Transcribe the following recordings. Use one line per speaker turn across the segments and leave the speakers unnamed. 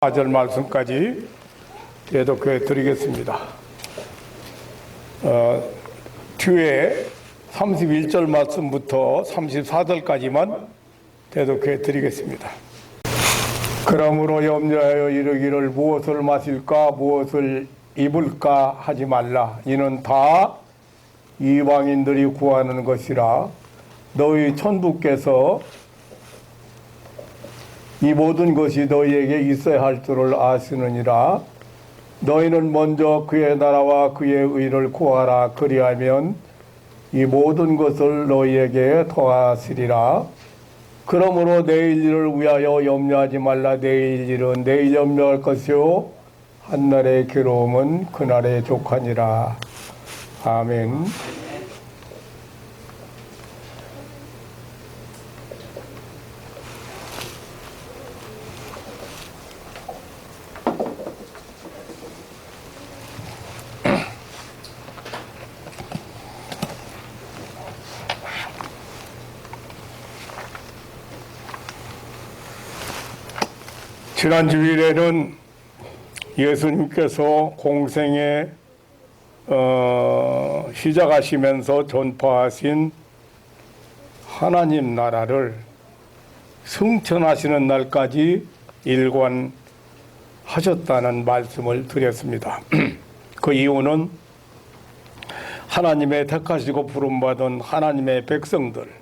4절 말씀까지 대독해 드리겠습니다. 뒤에 31절 말씀부터 34절까지만 대독해 드리겠습니다. 그러므로 염려하여 이르기를 무엇을 마실까 무엇을 입을까 하지 말라. 이는 다 이방인들이 구하는 것이라. 너희 천부께서 이 모든 것이 너희에게 있어야 할 줄을 아시느니라. 너희는 먼저 그의 나라와 그의 의를 구하라. 그리하면 이 모든 것을 너희에게 더하시리라. 그러므로 내일 일을 위하여 염려하지 말라. 내일 일은 내일 염려할 것이요 한날의 괴로움은 그날의 족하니라. 아멘. 지난 주일에는 예수님께서 공생에 시작하시면서 전파하신 하나님 나라를 승천하시는 날까지 일관하셨다는 말씀을 드렸습니다. 그 이유는 하나님의 택하시고 부름받은 하나님의 백성들,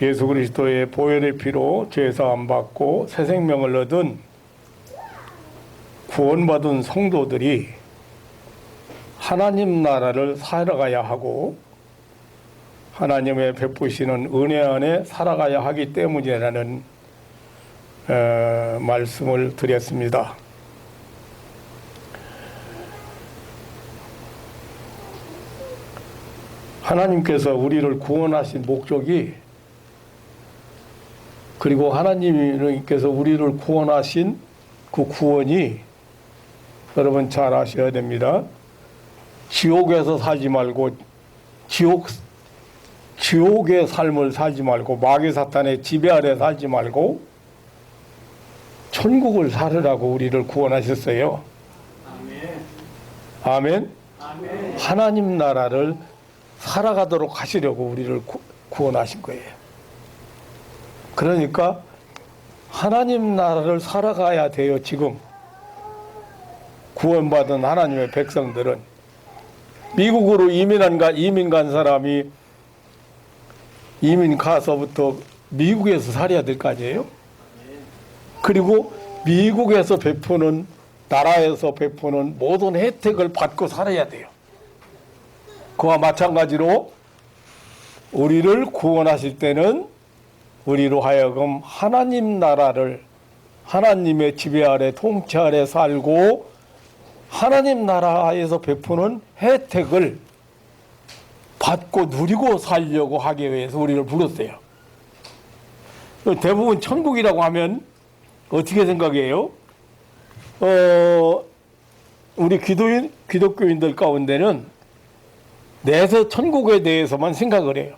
예수 그리스도의 보혈의 피로 죄사함 받고 새 생명을 얻은 구원받은 성도들이 하나님 나라를 살아가야 하고 하나님의 베푸시는 은혜 안에 살아가야 하기 때문이라는 말씀을 드렸습니다. 하나님께서 우리를 구원하신 목적이, 그리고 하나님께서 우리를 구원하신 그 구원이 여러분 잘 아셔야 됩니다. 지옥에서 살지 말고 지옥의 삶을 살지 말고 마귀 사탄의 지배 아래 살지 말고 천국을 살으라고 우리를 구원하셨어요. 아멘. 아멘. 하나님 나라를 살아가도록 하시려고 우리를 구원하신 거예요. 그러니까 하나님 나라를 살아가야 돼요. 지금 구원받은 하나님의 백성들은. 미국으로 이민 간 사람이 이민 가서부터 미국에서 살아야 될 거 아니에요? 그리고 미국에서 베푸는, 나라에서 베푸는 모든 혜택을 받고 살아야 돼요. 그와 마찬가지로 우리를 구원하실 때는 우리로 하여금 하나님 나라를, 하나님의 지배 아래 통치 아래 살고 하나님 나라에서 베푸는 혜택을 받고 누리고 살려고 하기 위해서 우리를 불렀어요. 대부분 천국이라고 하면 어떻게 생각해요? 우리 기독교인들 가운데는 내세 천국에 대해서만 생각을 해요.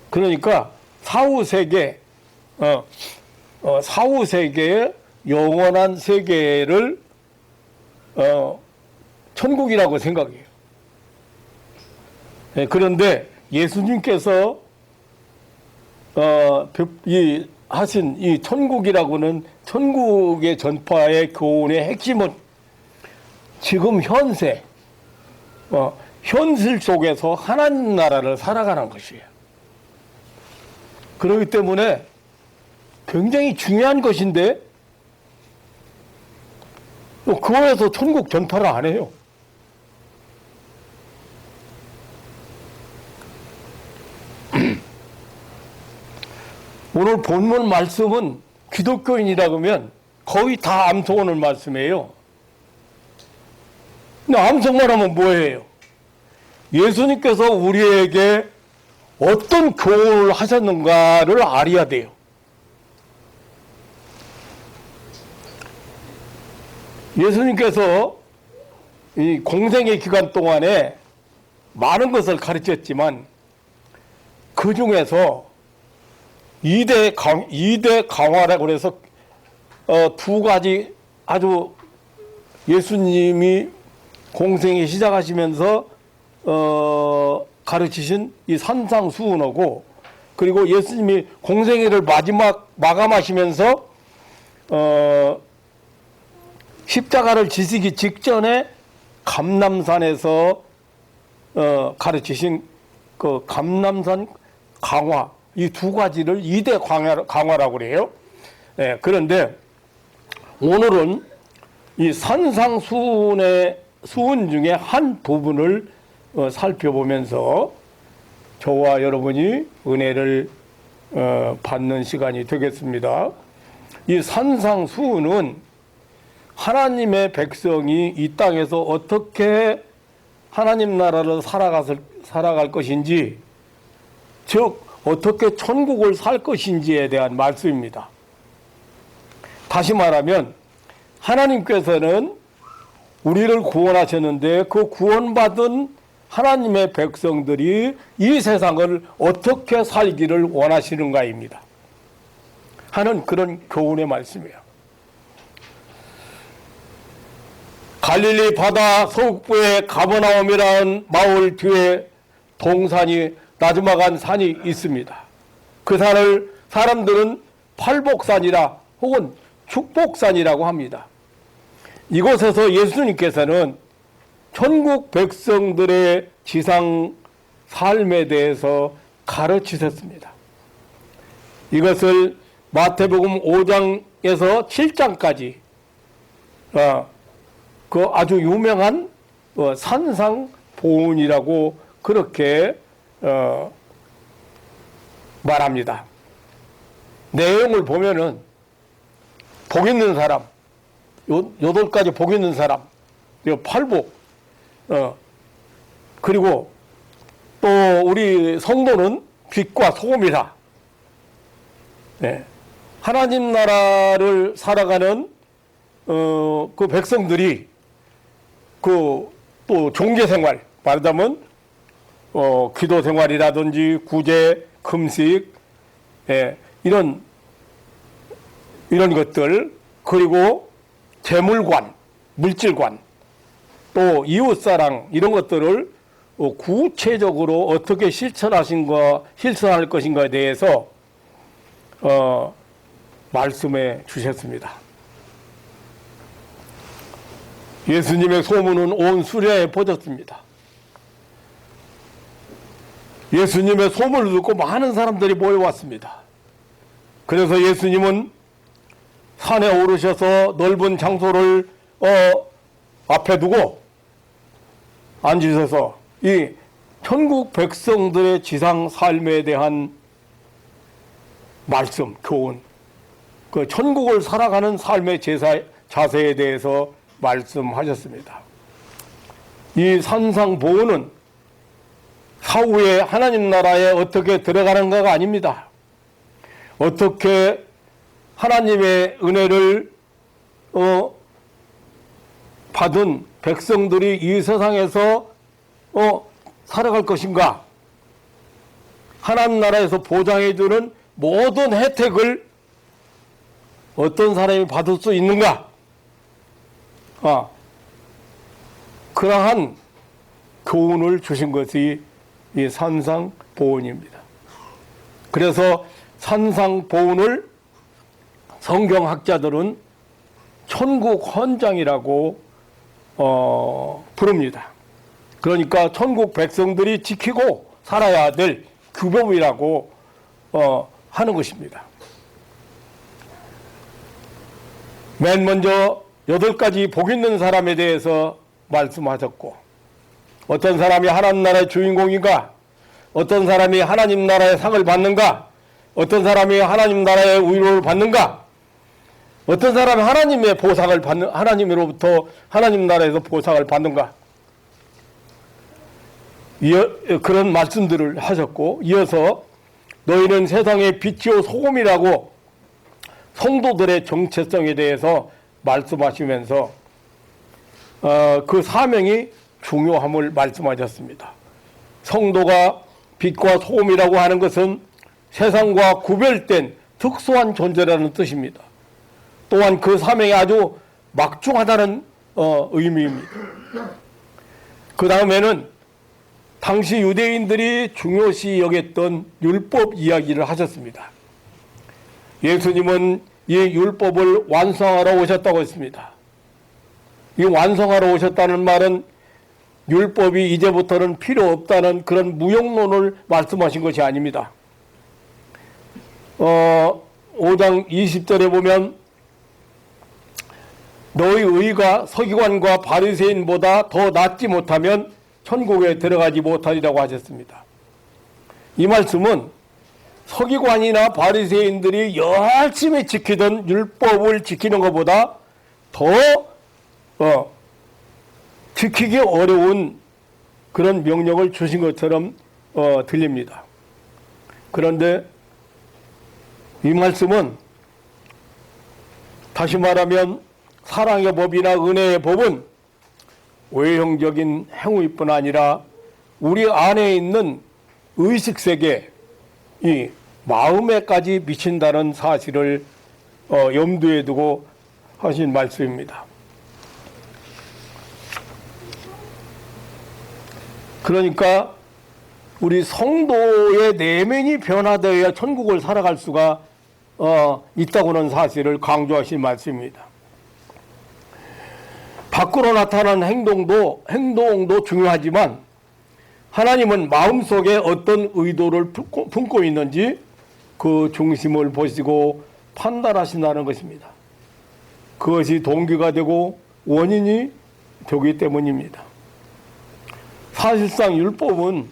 그러니까 사후세계의 영원한 세계를 천국이라고 생각해요. 그런데 예수님께서 하신 이 천국이라고는, 천국의 전파의 교훈의 핵심은 지금 현세, 현실 속에서 하나님 나라를 살아가는 것이에요. 그렇기 때문에 굉장히 중요한 것인데 그거에서 천국 전파를 안 해요. 오늘 본문 말씀은 기독교인이라 그러면 거의 다 암송하는 말씀이에요. 근데 암송만 하면 뭐예요? 예수님께서 우리에게 어떤 교훈을 하셨는가를 알아야 돼요. 예수님께서 이 공생의 기간 동안에 많은 것을 가르쳤지만 그 중에서 2대 강화라고 해서 두 가지 아주 예수님이 공생에 시작하시면서 가르치신 이 산상수훈하고, 그리고 예수님이 공생애를 마감하시면서 십자가를 지시기 직전에 감람산에서 가르치신 그 감람산 강화, 이 두 가지를 이대 강화라고 그래요. 네, 그런데 오늘은 이 산상수훈의 수훈 중에 한 부분을 살펴보면서 저와 여러분이 은혜를 받는 시간이 되겠습니다. 이 산상수훈은 하나님의 백성이 이 땅에서 어떻게 하나님 나라를 살아갈 것인지, 즉 어떻게 천국을 살 것인지에 대한 말씀입니다. 다시 말하면 하나님께서는 우리를 구원하셨는데 그 구원받은 하나님의 백성들이 이 세상을 어떻게 살기를 원하시는가입니다. 하는 그런 교훈의 말씀이에요. 갈릴리 바다 서북부에 가버나움이라는 마을 뒤에 동산이 나즈막한 산이 있습니다. 그 산을 사람들은 팔복산이라 혹은 축복산이라고 합니다. 이곳에서 예수님께서는 천국 백성들의 지상 삶에 대해서 가르치셨습니다. 이것을 마태복음 5장에서 7장까지 그 아주 유명한 산상보훈이라고 그렇게 말합니다. 내용을 보면은 복 있는 사람, 8가지 복 있는 사람, 팔복, 그리고 또 우리 성도는 빛과 소금이다. 네. 하나님 나라를 살아가는 그 백성들이 또 종교 생활, 말하자면 기도 생활이라든지 구제, 금식, 이런 것들, 그리고 재물관, 물질관, 또 이웃사랑, 이런 것들을 구체적으로 어떻게 실천할 것인가에 대해서 말씀해 주셨습니다. 예수님의 소문은 온 수려에 퍼졌습니다. 예수님의 소문을 듣고 많은 사람들이 모여왔습니다. 그래서 예수님은 산에 오르셔서 넓은 장소를 앞에 두고 앉으셔서 이 천국 백성들의 지상 삶에 대한 말씀, 교훈, 그 천국을 살아가는 삶의 자세에 대해서 말씀하셨습니다. 이 산상보훈은 사후에 하나님 나라에 어떻게 들어가는가가 아닙니다. 어떻게 하나님의 은혜를 받은 백성들이 이 세상에서 살아갈 것인가, 하나님 나라에서 보장해주는 모든 혜택을 어떤 사람이 받을 수 있는가, 그러한 교훈을 주신 것이 이 산상보훈입니다. 그래서 산상보훈을 성경학자들은 천국 헌장이라고 부릅니다. 그러니까 천국 백성들이 지키고 살아야 될 규범이라고 하는 것입니다. 맨 먼저 8가지 복 있는 사람에 대해서 말씀하셨고, 어떤 사람이 하나님 나라의 주인공인가, 어떤 사람이 하나님 나라의 상을 받는가, 어떤 사람이 하나님 나라의 위로를 받는가, 어떤 사람이 하나님의 보상을 하나님으로부터 하나님 나라에서 보상을 받는가, 그런 말씀들을 하셨고, 이어서 너희는 세상의 빛이요 소금이라고 성도들의 정체성에 대해서 말씀하시면서 그 사명이 중요함을 말씀하셨습니다. 성도가 빛과 소금이라고 하는 것은 세상과 구별된 특수한 존재라는 뜻입니다. 또한 그 사명이 아주 막중하다는 의미입니다. 그 다음에는 당시 유대인들이 중요시 여겼던 율법 이야기를 하셨습니다. 예수님은 이 율법을 완성하러 오셨다고 했습니다. 이 완성하러 오셨다는 말은 율법이 이제부터는 필요 없다는 그런 무용론을 말씀하신 것이 아닙니다. 5장 20절에 보면 너희 의가 서기관과 바리새인보다 더 낫지 못하면 천국에 들어가지 못하리라고 하셨습니다. 이 말씀은 서기관이나 바리새인들이 열심히 지키던 율법을 지키는 것보다 더 지키기 어려운 그런 명령을 주신 것처럼 들립니다. 그런데 이 말씀은 다시 말하면 사랑의 법이나 은혜의 법은 외형적인 행위뿐 아니라 우리 안에 있는 의식세계, 이 마음에까지 미친다는 사실을 염두에 두고 하신 말씀입니다. 그러니까 우리 성도의 내면이 변화되어야 천국을 살아갈 수가 있다고는 사실을 강조하신 말씀입니다. 밖으로 나타나는 행동도 중요하지만 하나님은 마음속에 어떤 의도를 품고 있는지 그 중심을 보시고 판단하신다는 것입니다. 그것이 동기가 되고 원인이 되기 때문입니다. 사실상 율법은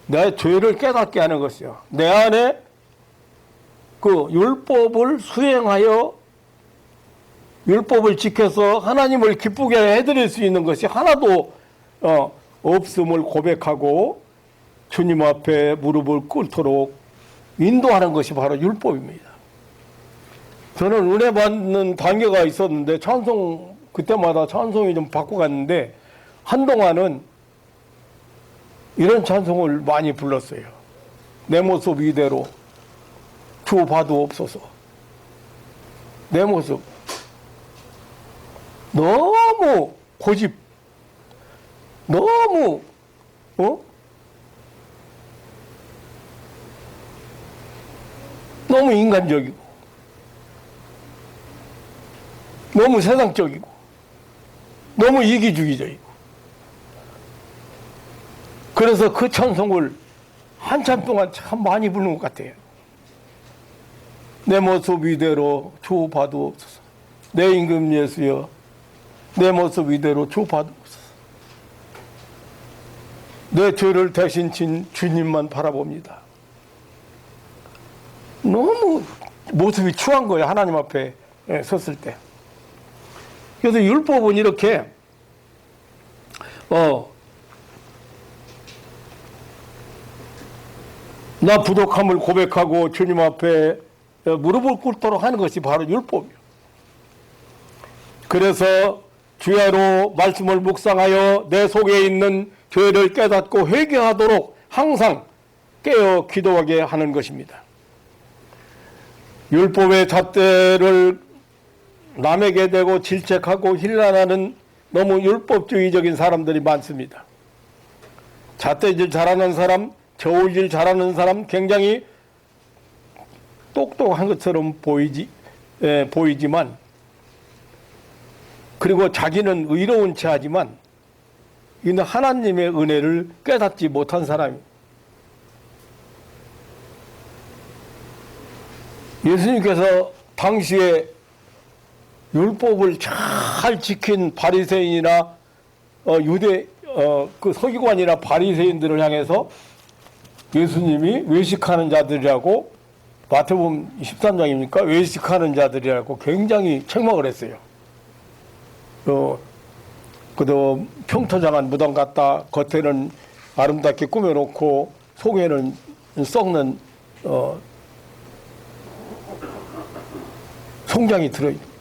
내 죄를 깨닫게 하는 것이요. 내 안에 그 율법을 수행하여 율법을 지켜서 하나님을 기쁘게 해드릴 수 있는 것이 하나도 없음을 고백하고 주님 앞에 무릎을 꿇도록 인도하는 것이 바로 율법입니다. 저는 은혜 받는 단계가 있었는데 그때마다 찬송이 좀 바꿔갔는데 한동안은 이런 찬송을 많이 불렀어요. 내 모습 이대로 주 봐두옵소서. 내 모습 너무 고집, 너무 너무 인간적이고 너무 세상적이고 너무 이기주의적이고 그래서 그 찬송을 한참 동안 참 많이 부른 것 같아요. 내 모습 이대로 주 봐두옵소서. 내 임금 예수여 내 모습 이대로 주 봐두옵소서. 내 죄를 대신 진 주님만 바라봅니다. 너무 모습이 추한 거예요. 하나님 앞에 섰을 때. 그래서 율법은 이렇게 나 부족함을 고백하고 주님 앞에 무릎을 꿇도록 하는 것이 바로 율법이에요. 그래서 주야로 말씀을 묵상하여 내 속에 있는 죄를 깨닫고 회개하도록 항상 깨어 기도하게 하는 것입니다. 율법의 잣대를 남에게 대고 질책하고 힐난하는 너무 율법주의적인 사람들이 많습니다. 잣대질 잘하는 사람, 저울질 잘하는 사람 굉장히 똑똑한 것처럼 보이지만 그리고 자기는 의로운 체 하지만 이는 하나님의 은혜를 깨닫지 못한 사람입니다. 예수님께서 당시에 율법을 잘 지킨 바리새인이나 그 서기관이나 바리새인들을 향해서 예수님이 외식하는 자들이라고 마태복음 13장입니까? 외식하는 자들이라고 굉장히 책망을 했어요. 그도 평토장한 무덤 같다. 겉에는 아름답게 꾸며놓고 속에는 썩는 송장이 들어있는.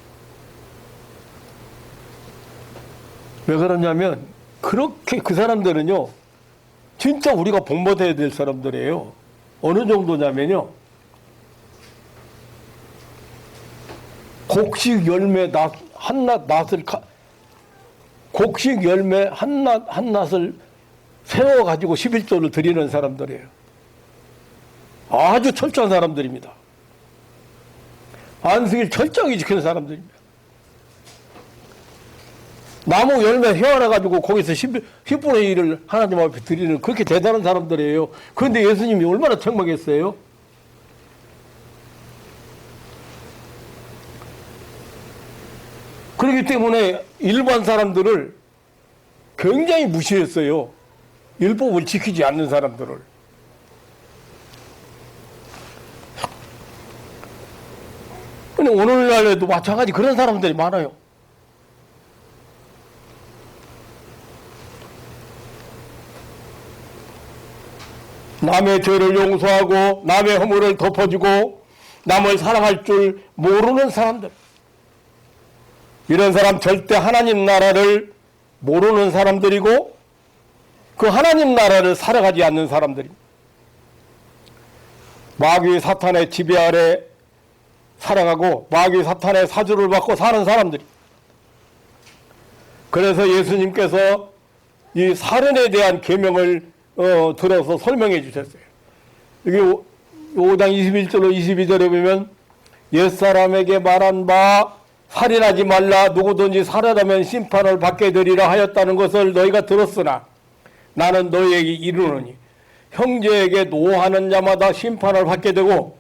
왜 그러냐면 그렇게 그 사람들은요 진짜 우리가 본받아야 될 사람들이에요. 어느 정도냐면요 곡식 열매 곡식 열매 한낫을 세워가지고 11조를 드리는 사람들이에요. 아주 철저한 사람들입니다. 안식일 철저하게 지키는 사람들입니다. 나무 열매 헤아려가지고 거기서 10분의 1을 하나님 앞에 드리는 그렇게 대단한 사람들이에요. 그런데 예수님이 얼마나 책망했어요? 그렇기 때문에 일반 사람들을 굉장히 무시했어요. 율법을 지키지 않는 사람들을. 근데 오늘날에도 마찬가지 그런 사람들이 많아요. 남의 죄를 용서하고 남의 허물을 덮어주고 남을 사랑할 줄 모르는 사람들. 이런 사람 절대 하나님 나라를 모르는 사람들이고 그 하나님 나라를 살아가지 않는 사람들입니다. 마귀 사탄의 지배 아래 살아가고 마귀 사탄의 사주를 받고 사는 사람들이. 그래서 예수님께서 이 살인에 대한 계명을 들어서 설명해 주셨어요. 여기 5장 21절로 22절에 보면 옛사람에게 말한 바 살인하지 말라 누구든지 살인하면 심판을 받게 되리라 하였다는 것을 너희가 들었으나 나는 너희에게 이르노니 형제에게 노하는 자마다 심판을 받게 되고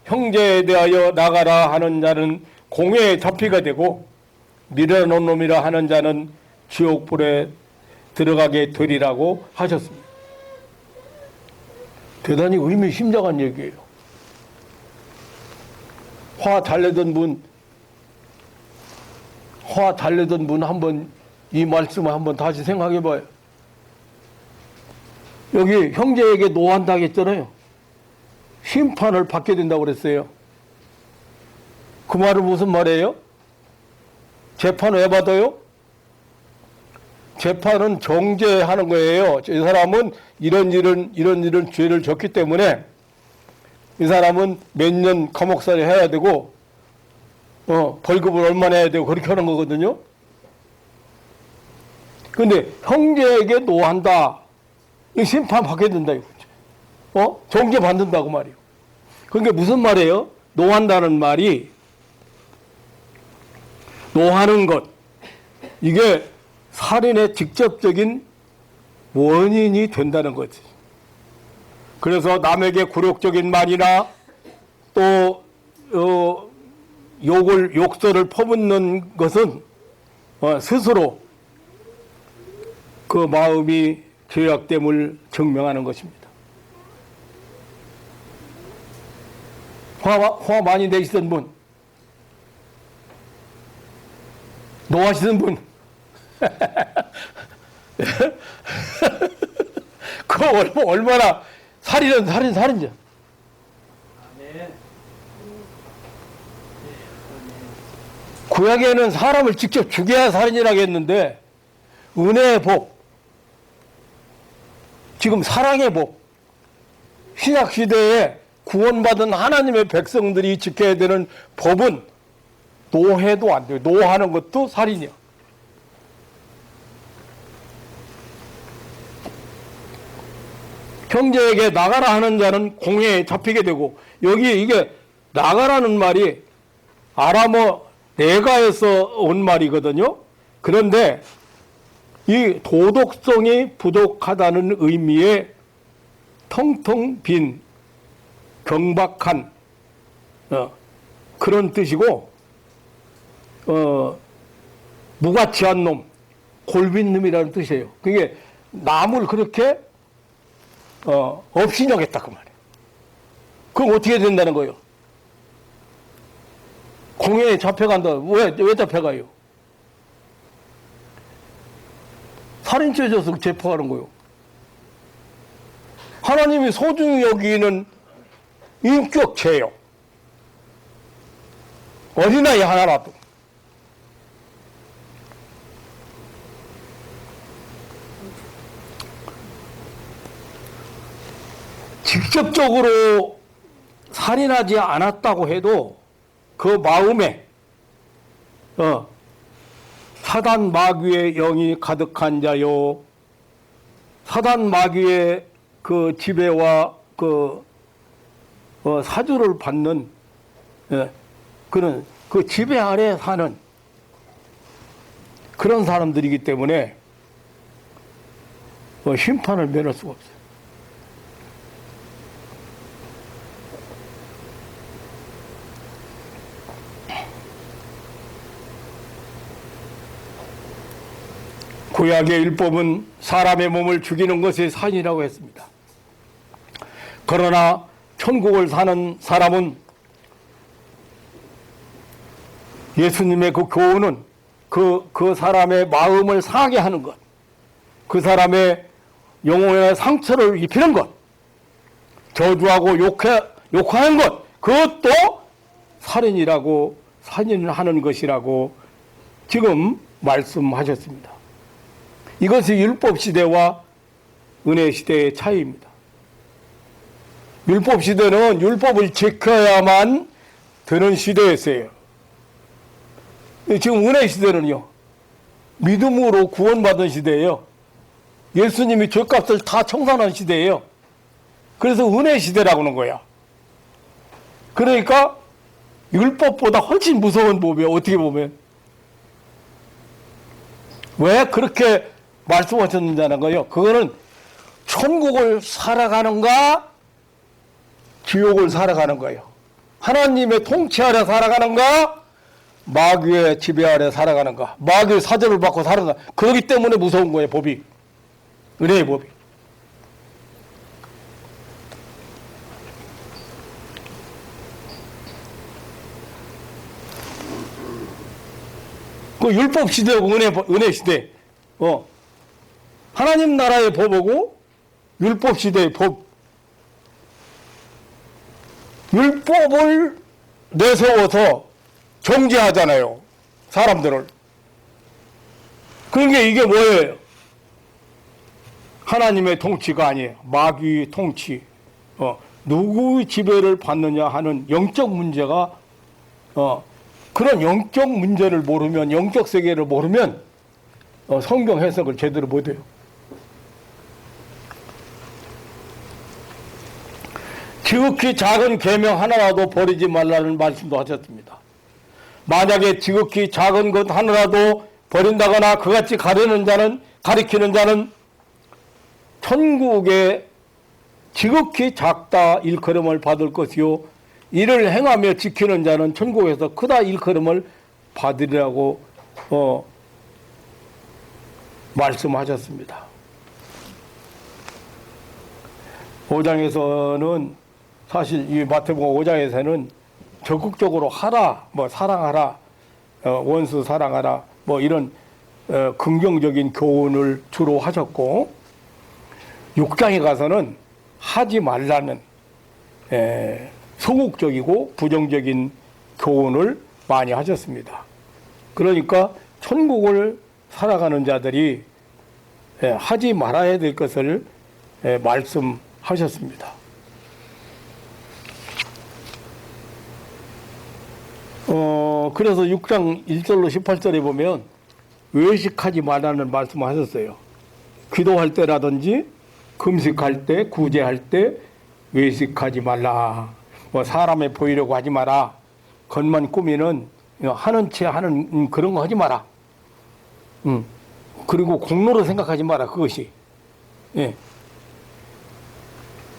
형제에 대하여 나가라 하는 자는 공회에 잡히게 되고 밀어놓은 놈이라 하는 자는 지옥불에 들어가게 되리라고 하셨습니다. 대단히 의미심장한 얘기예요. 화 잘 내던 분 한번 이 말씀을 한번 다시 생각해 봐요. 여기 형제에게 노한다고 했잖아요. 심판을 받게 된다고 그랬어요. 그 말은 무슨 말이에요? 재판 왜 받아요? 재판은 정죄하는 거예요. 이 사람은 이런 죄를 졌기 때문에 이 사람은 몇 년 감옥살이 해야 되고 벌금을 얼마나 해야 되고 그렇게 하는 거거든요. 근데 형제에게 노한다. 이 심판 받게 된다 이거죠. 정죄 받는다고 말이에요. 그게 무슨 말이에요? 노한다는 말이 노하는 것 이게 살인의 직접적인 원인이 된다는 거지. 그래서 남에게 굴욕적인 말이나 또 욕설을 퍼붓는 것은 스스로 그 마음이 죄악됨을 증명하는 것입니다. 화 많이 내시던 분, 노하시던 분, 그 얼마나 살인자. 구약에는 사람을 직접 죽여야 살인이라고 했는데 은혜의 복, 지금 사랑의 복, 신약시대에 구원받은 하나님의 백성들이 지켜야 되는 법은 노해도 안 돼요. 노하는 것도 살인이야. 형제에게 나가라 하는 자는 공회에 잡히게 되고, 여기 이게 나가라는 말이 아람어 네가에서 온 말이거든요. 그런데 이 도덕성이 부족하다는 의미의 텅텅 빈, 경박한 그런 뜻이고, 무가치한 놈, 골빈 놈이라는 뜻이에요. 그게 남을 그렇게 업신여겼다 그 말이에요. 그럼 어떻게 된다는 거예요? 공회에 잡혀간다. 왜 잡혀가요? 살인죄 져서 체포하는 거예요. 하나님이 소중히 여기는 인격죄요. 어린아이 하나라도. 직접적으로 살인하지 않았다고 해도 그 마음에 사단 마귀의 영이 가득한 자요. 사단 마귀의 그 지배와 그 사주를 받는 그런 그 지배 아래 사는 그런 사람들이기 때문에 심판을 면할 수가 없어요. 구약의 율법은 사람의 몸을 죽이는 것이 산이라고 했습니다. 그러나 천국을 사는 사람은 예수님의 그 교훈은 그 사람의 마음을 상하게 하는 것, 그 사람의 영혼의 상처를 입히는 것, 저주하고 욕하는 것, 그것도 살인이라고, 살인을 하는 것이라고 지금 말씀하셨습니다. 이것이 율법 시대와 은혜 시대의 차이입니다. 율법 시대는 율법을 지켜야만 되는 시대였어요. 지금 은혜 시대는요, 믿음으로 구원받은 시대예요. 예수님이 죄값을 다 청산한 시대예요. 그래서 은혜 시대라고 하는 거야. 그러니까 율법보다 훨씬 무서운 법이에요. 어떻게 보면. 왜 그렇게 말씀하셨느냐는 거예요. 그거는 천국을 살아가는가 지옥을 살아가는 거예요. 하나님의 통치 아래 살아가는가 마귀의 지배 아래 살아가는가, 마귀의 사절을 받고 살아가는가. 그렇기 때문에 무서운 거예요. 법이, 은혜의 법이. 그 율법 시대하고 은혜 시대, 하나님 나라의 법하고 율법 시대의 법, 율법을 내세워서 정죄하잖아요, 사람들을. 그러니까 이게 뭐예요? 하나님의 통치가 아니에요. 마귀의 통치. 누구의 지배를 받느냐 하는 영적 문제가, 그런 영적 문제를 모르면, 영적 세계를 모르면 성경 해석을 제대로 못해요. 지극히 작은 계명 하나라도 버리지 말라는 말씀도 하셨습니다. 만약에 지극히 작은 것 하나라도 버린다거나 그같이 가리키는 자는 천국에 지극히 작다 일컬음을 받을 것이요, 이를 행하며 지키는 자는 천국에서 크다 일컬음을 받으리라고 말씀하셨습니다. 5장에서는 사실 이 마태복음 5장에서는 적극적으로 하라, 사랑하라, 원수 사랑하라, 이런 긍정적인 교훈을 주로 하셨고, 6장에 가서는 하지 말라는 소극적이고 부정적인 교훈을 많이 하셨습니다. 그러니까 천국을 살아가는 자들이 하지 말아야 될 것을 말씀하셨습니다. 그래서 6장 1절로 18절에 보면 외식하지 말라는 말씀을 하셨어요. 기도할 때라든지 금식할 때, 구제할 때 외식하지 말라. 사람에 보이려고 하지 마라. 겉만 꾸미는 하는 채 하는 그런 거 하지 마라. 그리고 공로로 생각하지 마라. 그것이. 예.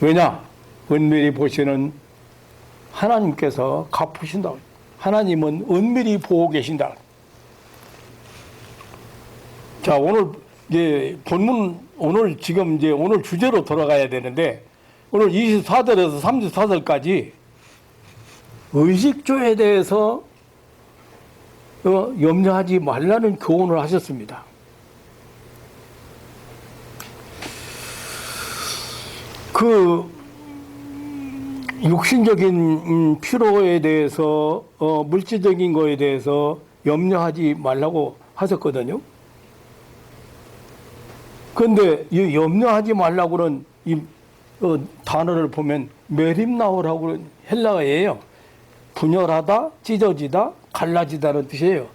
왜냐? 은밀히 보시는 하나님께서 갚으신다. 하나님은 은밀히 보고 계신다. 자, 오늘 이제 본문, 오늘 주제로 돌아가야 되는데, 오늘 24절에서 34절까지 의식주에 대해서 염려하지 말라는 교훈을 하셨습니다. 그 육신적인 피로에 대해서, 물질적인 거에 대해서 염려하지 말라고 하셨거든요. 그런데 이 염려하지 말라고는 이 단어를 보면 메림나오라고 하는 헬라어예요. 분열하다, 찢어지다, 갈라지다는 뜻이에요.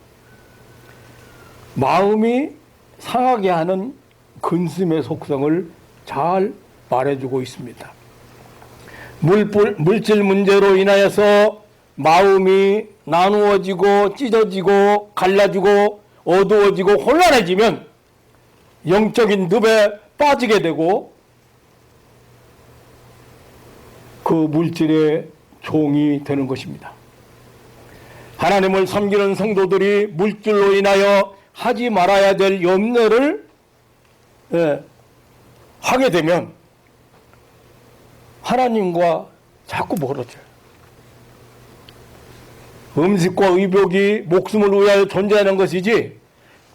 마음이 상하게 하는 근심의 속성을 잘 말해주고 있습니다. 물질 문제로 인하여서 마음이 나누어지고 찢어지고 갈라지고 어두워지고 혼란해지면 영적인 늪에 빠지게 되고 그 물질의 종이 되는 것입니다. 하나님을 섬기는 성도들이 물질로 인하여 하지 말아야 될 염려를 하게 되면 하나님과 자꾸 멀어져요. 음식과 의복이 목숨을 위하여 존재하는 것이지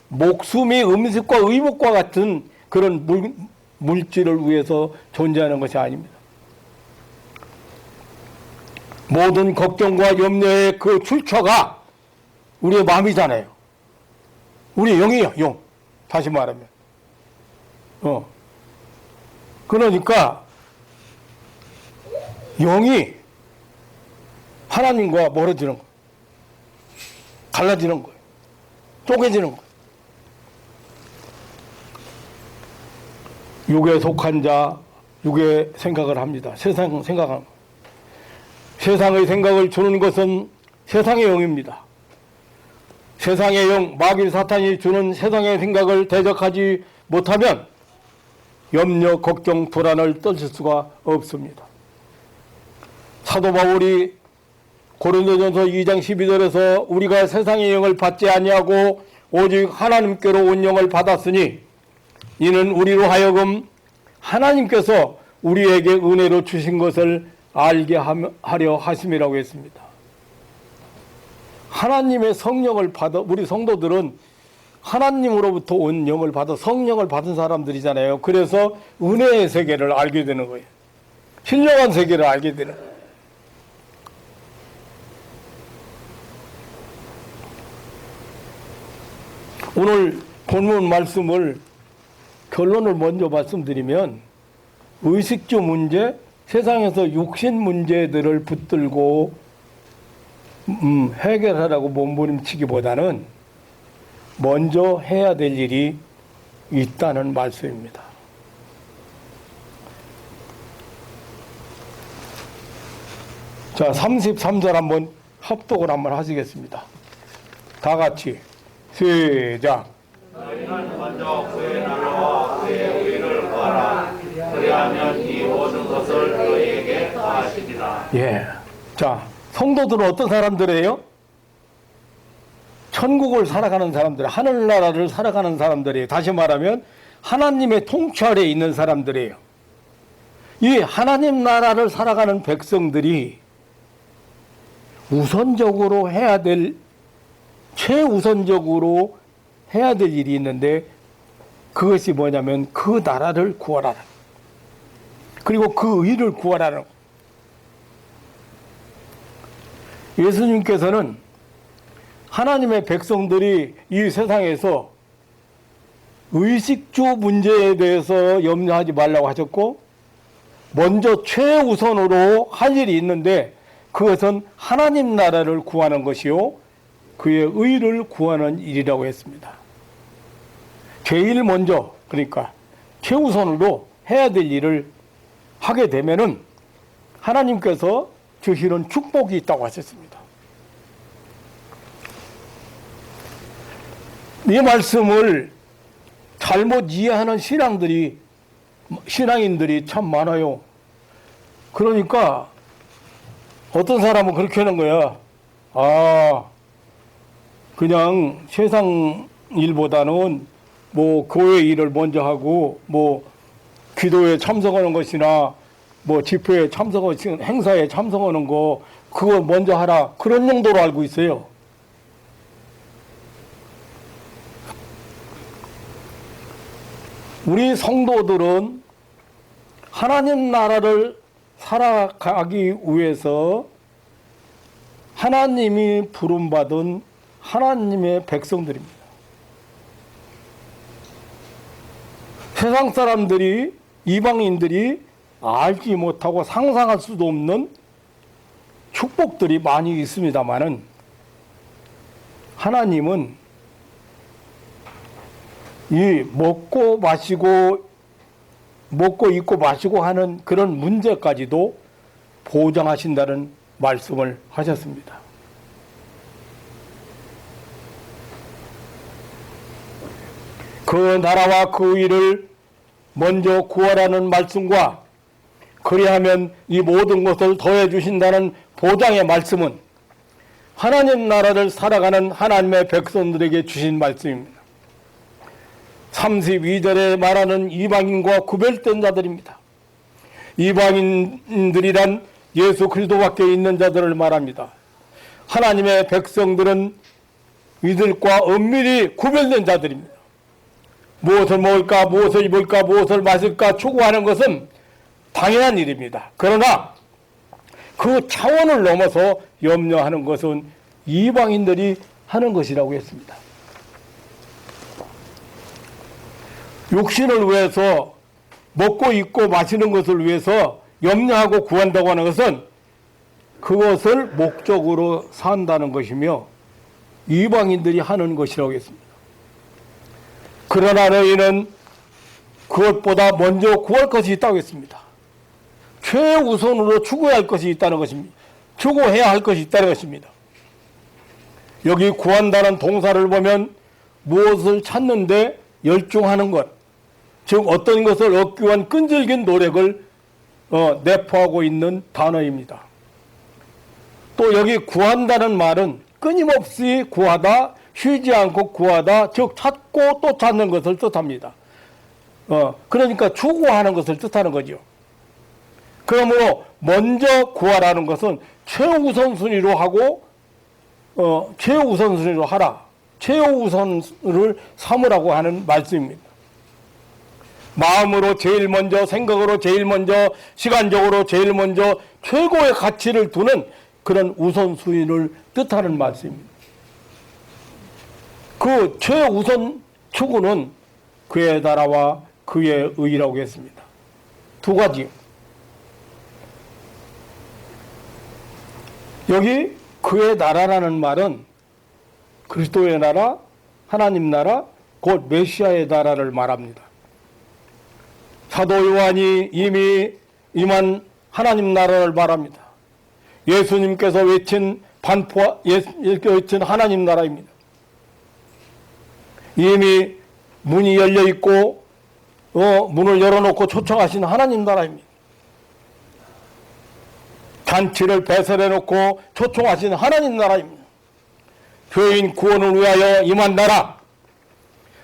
목숨이 음식과 의복과 같은 그런 물질을 위해서 존재하는 것이 아닙니다. 모든 걱정과 염려의 그 출처가 우리의 마음이잖아요. 우리의 영이에요, 영. 다시 말하면. 그러니까 영이 하나님과 멀어지는 거예요. 갈라지는 거예요. 쪼개지는 거예요. 육에 속한 자, 육의 생각을 합니다. 세상 생각합니다. 세상의 생각을 주는 것은 세상의 영입니다. 세상의 영, 마귀 사탄이 주는 세상의 생각을 대적하지 못하면 염려, 걱정, 불안을 떨칠 수가 없습니다. 사도 바울이 고린도전서 2장 12절에서 우리가 세상의 영을 받지 아니하고 오직 하나님께로 온 영을 받았으니 이는 우리로 하여금 하나님께서 우리에게 은혜로 주신 것을 알게 하려 하심이라고 했습니다. 하나님의 성령을 받아 우리 성도들은 하나님으로부터 온 영을 받아 성령을 받은 사람들이잖아요. 그래서 은혜의 세계를 알게 되는 거예요. 신령한 세계를 알게 되는 거예요. 오늘 본문 말씀을 결론을 먼저 말씀드리면 의식주 문제, 세상에서 육신 문제들을 붙들고 해결하라고 몸부림치기보다는 먼저 해야 될 일이 있다는 말씀입니다. 자, 33절 한번 합독을 한번 하시겠습니다. 다 같이 시작.
너희는 먼저 그의 나라와 그의 의를 구하라. 그리하면 이 모든 것을 너희에게 더하시리라.
예. 자, 성도들은 어떤 사람들이에요? 천국을 살아가는 사람들, 하늘나라를 살아가는 사람들이에요. 다시 말하면 하나님의 통치 아래에 있는 사람들이에요. 이 하나님 나라를 살아가는 백성들이 우선적으로 해야 될, 최우선적으로 해야 될 일이 있는데 그것이 뭐냐면 그 나라를 구하라. 그리고 그 의를 구하라는 거예요. 예수님께서는 하나님의 백성들이 이 세상에서 의식주 문제에 대해서 염려하지 말라고 하셨고 먼저 최우선으로 할 일이 있는데 그것은 하나님 나라를 구하는 것이요 그의 의를 구하는 일이라고 했습니다. 제일 먼저 그러니까 최우선으로 해야 될 일을 하게 되면은 하나님께서 주시는 축복이 있다고 하셨습니다. 이 말씀을 잘못 이해하는 신앙인들이 참 많아요. 그러니까 어떤 사람은 그렇게 하는 거야. 그냥 세상 일보다는 뭐 교회 일을 먼저 하고 뭐 기도에 참석하는 것이나 뭐 집회에 참석하는 행사에 참석하는 거 그거 먼저 하라 그런 용도로 알고 있어요. 우리 성도들은 하나님 나라를 살아가기 위해서 하나님이 부름받은 하나님의 백성들입니다. 세상 사람들이 이방인들이 알지 못하고 상상할 수도 없는 축복들이 많이 있습니다마는 하나님은 이 먹고 입고 마시고 하는 그런 문제까지도 보장하신다는 말씀을 하셨습니다. 그 나라와 그 의를 먼저 구하라는 말씀과 그리하면 이 모든 것을 더해 주신다는 보장의 말씀은 하나님 나라를 살아가는 하나님의 백성들에게 주신 말씀입니다. 32절에 말하는 이방인과 구별된 자들입니다. 이방인들이란 예수 그리스도밖에 있는 자들을 말합니다. 하나님의 백성들은 이들과 엄밀히 구별된 자들입니다. 무엇을 먹을까, 무엇을 입을까, 무엇을 마실까 추구하는 것은 당연한 일입니다. 그러나 그 차원을 넘어서 염려하는 것은 이방인들이 하는 것이라고 했습니다. 육신을 위해서 먹고 입고 마시는 것을 위해서 염려하고 구한다고 하는 것은 그것을 목적으로 산다는 것이며 이방인들이 하는 것이라고 했습니다. 그러나 너희는 그것보다 먼저 구할 것이 있다고 했습니다. 최우선으로 추구해야 할 것이 있다는 것입니다. 추구해야 할 것이 있다는 것입니다. 여기 구한다는 동사를 보면 무엇을 찾는데 열중하는 것, 즉 어떤 것을 얻기 위한 끈질긴 노력을 내포하고 있는 단어입니다. 또 여기 구한다는 말은 끊임없이 구하다, 쉬지 않고 구하다, 즉 찾고 또 찾는 것을 뜻합니다. 그러니까 추구하는 것을 뜻하는 거죠. 그러므로 먼저 구하라는 것은 최우선순위로 하고 최우선순위로 하라, 최우선을 삼으라고 하는 말씀입니다. 마음으로 제일 먼저, 생각으로 제일 먼저, 시간적으로 제일 먼저 최고의 가치를 두는 그런 우선순위를 뜻하는 말씀입니다. 그 최우선 추구는 그의 나라와 그의 의라고 했습니다. 두 가지. 여기 그의 나라라는 말은 그리스도의 나라, 하나님 나라, 곧 메시아의 나라를 말합니다. 사도 요한이 이미 임한 하나님 나라를 말합니다. 예수님께서 외친 하나님 나라입니다. 이미 문이 열려 있고 문을 열어놓고 초청하신 하나님 나라입니다. 잔치를 배설해 놓고 초청하신 하나님 나라입니다. 죄인 구원을 위하여 임한 나라,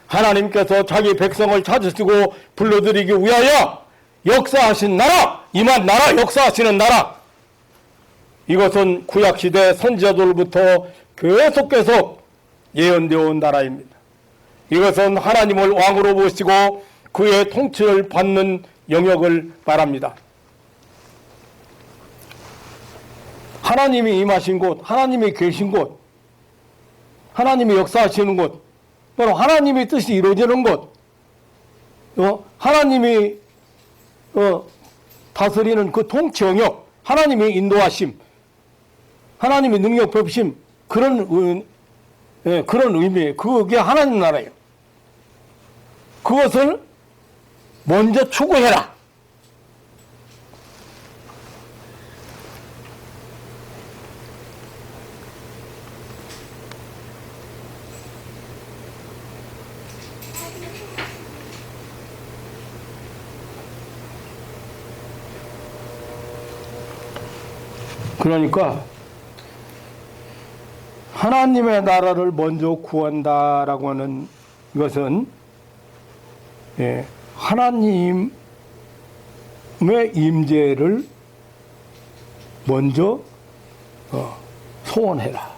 하나님께서 자기 백성을 찾으시고 불러들이기 위하여 역사하신 나라, 임한 나라, 역사하시는 나라. 이것은 구약시대 선지자들부터 계속 예언되어 온 나라입니다. 이것은 하나님을 왕으로 모시고 그의 통치를 받는 영역을 말합니다. 하나님이 임하신 곳, 하나님이 계신 곳, 하나님이 역사하시는 곳, 바로 하나님의 뜻이 이루어지는 곳, 하나님이 다스리는 그 통치 영역, 하나님의 인도하심, 하나님의 능력 베푸심, 그런 의미예요. 그게 하나님 나라예요. 그것을 먼저 추구해라. 그러니까 하나님의 나라를 먼저 구한다라고 하는 것은 하나님의 임재를 먼저 소원해라.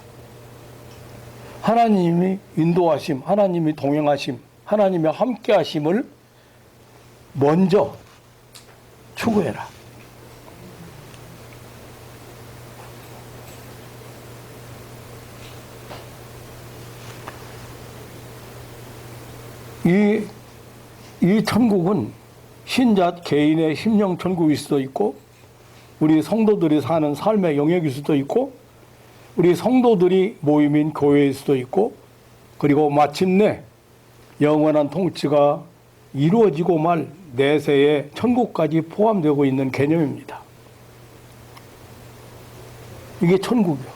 하나님이 인도하심, 하나님이 동행하심, 하나님의 함께하심을 먼저 추구해라. 이 천국은 신자 개인의 심령 천국일 수도 있고, 우리 성도들이 사는 삶의 영역일 수도 있고, 우리 성도들이 모임인 교회일 수도 있고, 그리고 마침내 영원한 통치가 이루어지고 말 내세에 천국까지 포함되고 있는 개념입니다. 이게 천국이요.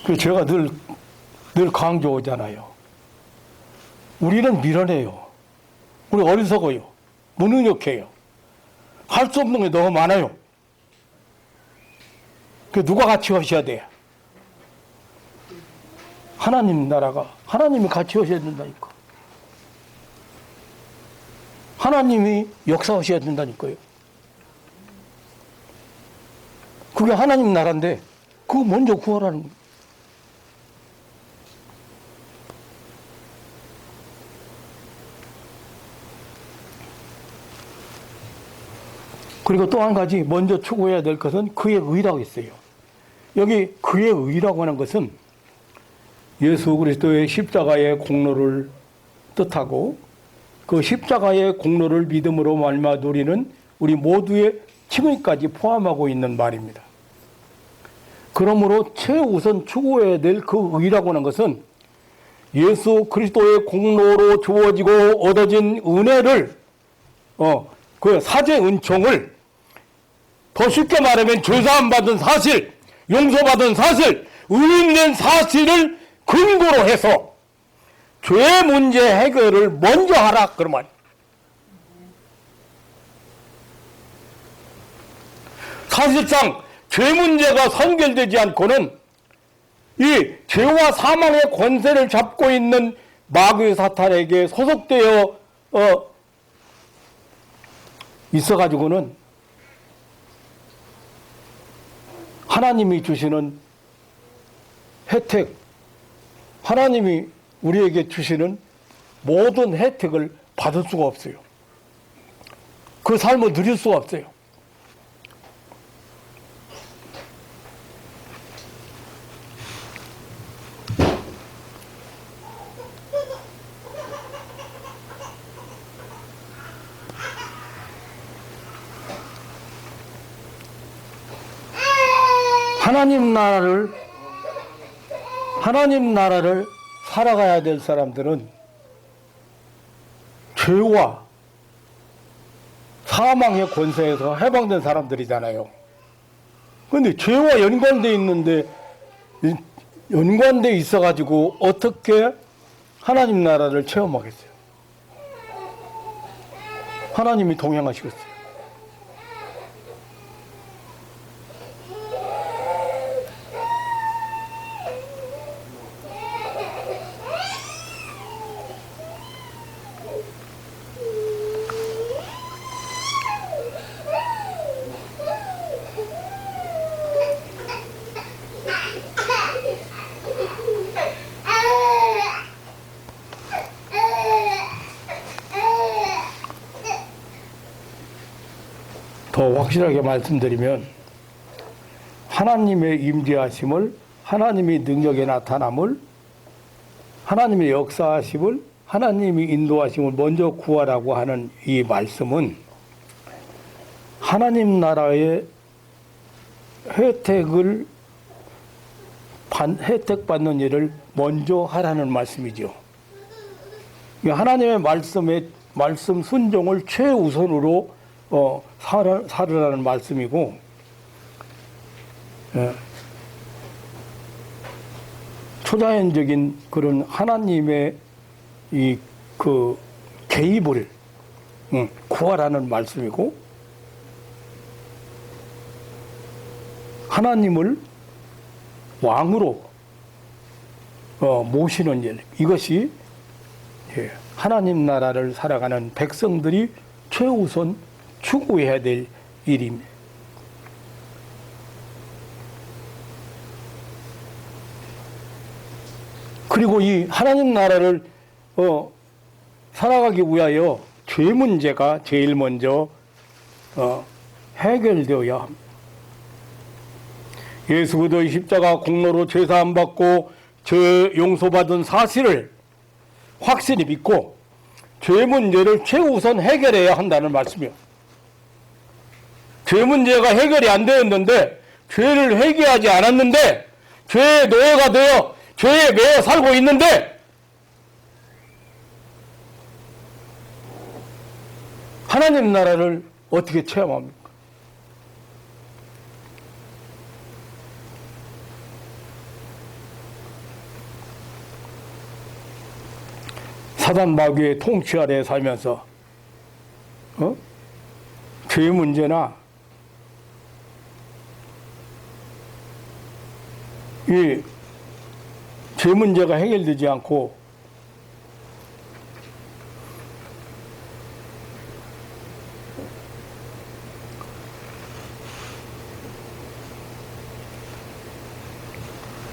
그 제가 늘 강조하잖아요. 우리는 미련해요. 우리 어리석어요. 무능력해요. 할 수 없는 게 너무 많아요. 그 누가 같이 하셔야 돼요? 하나님 나라가 하나님이 같이 하셔야 된다니까. 하나님이 역사하셔야 된다니까요. 그게 하나님 나라인데 그거 먼저 구하라는 거예요. 그리고 또 한 가지 먼저 추구해야 될 것은 그의 의라고 했어요. 여기 그의 의라고 하는 것은 예수 그리스도의 십자가의 공로를 뜻하고 그 십자가의 공로를 믿음으로 말미암아 누리는 우리 모두의 칭의까지 포함하고 있는 말입니다. 그러므로 최우선 추구해야 될 그 의라고 하는 것은 예수 그리스도의 공로로 주어지고 얻어진 은혜를 그 사죄 은총을 더 쉽게 말하면 죄사함 받은 사실, 용서받은 사실, 의인된 사실을 근거로 해서 죄 문제 해결을 먼저 하라 그런 말. 사실상 죄 문제가 선결되지 않고는 이 죄와 사망의 권세를 잡고 있는 마귀 사탄에게 소속되어 있어가지고는 하나님이 주시는 혜택, 하나님이 우리에게 주시는 모든 혜택을 받을 수가 없어요. 그 삶을 누릴 수가 없어요. 하나님 나라를 살아가야 될 사람들은 죄와 사망의 권세에서 해방된 사람들이잖아요. 그런데 죄와 연관돼 있는데, 연관돼 있어가지고 어떻게 하나님 나라를 체험하겠어요? 하나님이 동행하시겠어요? 더 확실하게 말씀드리면 하나님의 임재하심을, 하나님의 능력의 나타남을, 하나님의 역사하심을, 하나님의 인도하심을 먼저 구하라고 하는 이 말씀은 하나님 나라의 혜택받는 일을 먼저 하라는 말씀이죠. 하나님의 말씀 순종을 최우선으로 살으라는 말씀이고, 초자연적인 그런 하나님의 그 개입을 구하라는 말씀이고, 하나님을 왕으로 모시는 일, 이것이 하나님 나라를 살아가는 백성들이 최우선 추구해야 될 일입니다. 그리고 이 하나님 나라를 살아가기 위하여 죄 문제가 제일 먼저 해결되어야 합니다. 예수 그리스도의 십자가 공로로 죄사함 받고 죄 용서받은 사실을 확실히 믿고 죄 문제를 최우선 해결해야 한다는 말씀이에요. 죄 문제가 해결이 안 되었는데 죄를 회개하지 않았는데 죄의 노예가 되어 죄에 매여 살고 있는데 하나님 나라를 어떻게 체험합니까? 사단 마귀의 통치 아래 살면서 죄 문제나 이 죄 문제가 해결되지 않고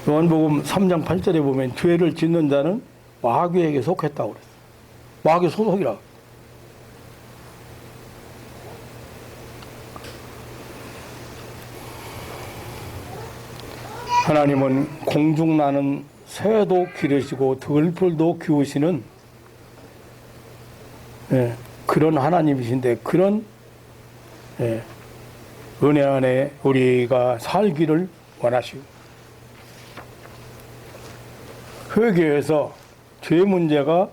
요한복음 3장 8절에 보면 죄를 짓는 자는 마귀에게 속했다고 그랬어요. 마귀 소속이라. 하나님은 공중 나는 새도 기르시고 들풀도 키우시는 그런 하나님이신데 그런 은혜 안에 우리가 살기를 원하시고 회개에서 죄 문제가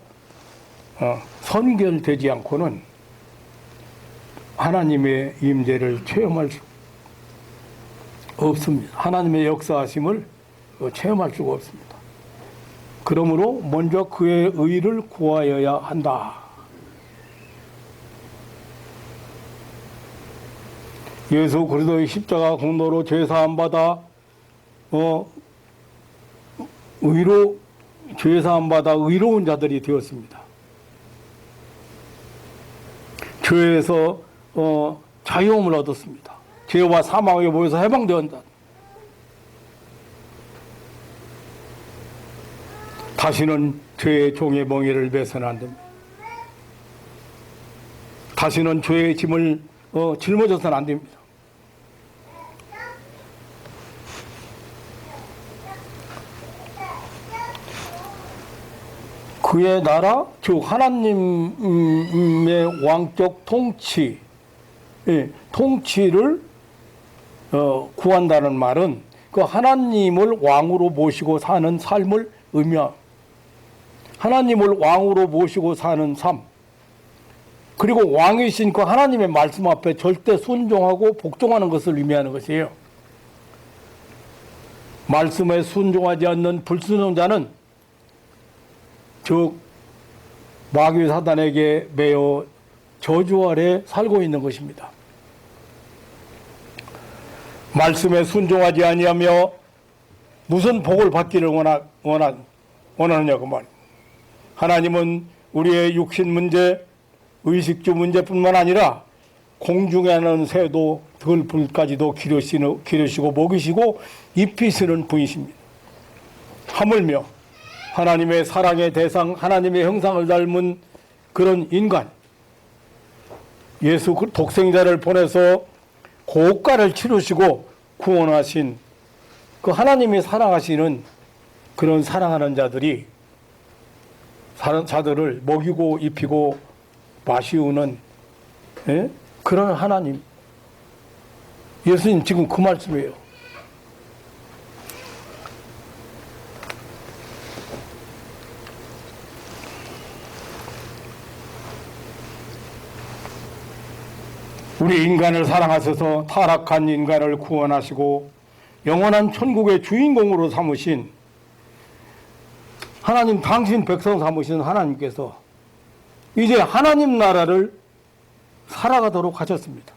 선결되지 않고는 하나님의 임재를 체험할 수 없습니다. 하나님의 역사하심을 체험할 수가 없습니다. 그러므로 먼저 그의 의를 구하여야 한다. 예수 그리스도의 십자가 공로로 죄사함 받아 죄사함 받아 의로운 자들이 되었습니다. 죄에서 자유함을 얻었습니다. 죄와 사망에 모여서 해방되었다. 다시는 죄의 종의 멍에를 매서는 안 됩니다. 다시는 죄의 짐을 짊어져서는 안 됩니다. 그의 나라, 즉 하나님의 왕적 통치를 구한다는 말은 그 하나님을 왕으로 모시고 사는 삶을 의미합니다. 하나님을 왕으로 모시고 사는 삶, 그리고 왕이신 그 하나님의 말씀 앞에 절대 순종하고 복종하는 것을 의미하는 것이에요. 말씀에 순종하지 않는 불순종자는 즉 마귀 사단에게 매여 저주 아래 살고 있는 것입니다. 말씀에 순종하지 아니하며 무슨 복을 받기를 원하느냐고 말입니다. 하나님은 우리의 육신 문제, 의식주 문제뿐만 아니라 공중에 나는 새도 들풀까지도 기르시고 먹이시고 입히시는 분이십니다. 하물며 하나님의 사랑의 대상, 하나님의 형상을 닮은 그런 인간, 예수 독생자를 보내서 고가를 치르시고 구원하신 그 하나님이 사랑하시는 그런 사랑하는 자들을 먹이고 입히고 마시우는 그런 하나님. 예수님 지금 그 말씀이에요. 우리 인간을 사랑하셔서 타락한 인간을 구원하시고 영원한 천국의 주인공으로 삼으신 하나님, 당신 백성 삼으신 하나님께서 이제 하나님 나라를 살아가도록 하셨습니다.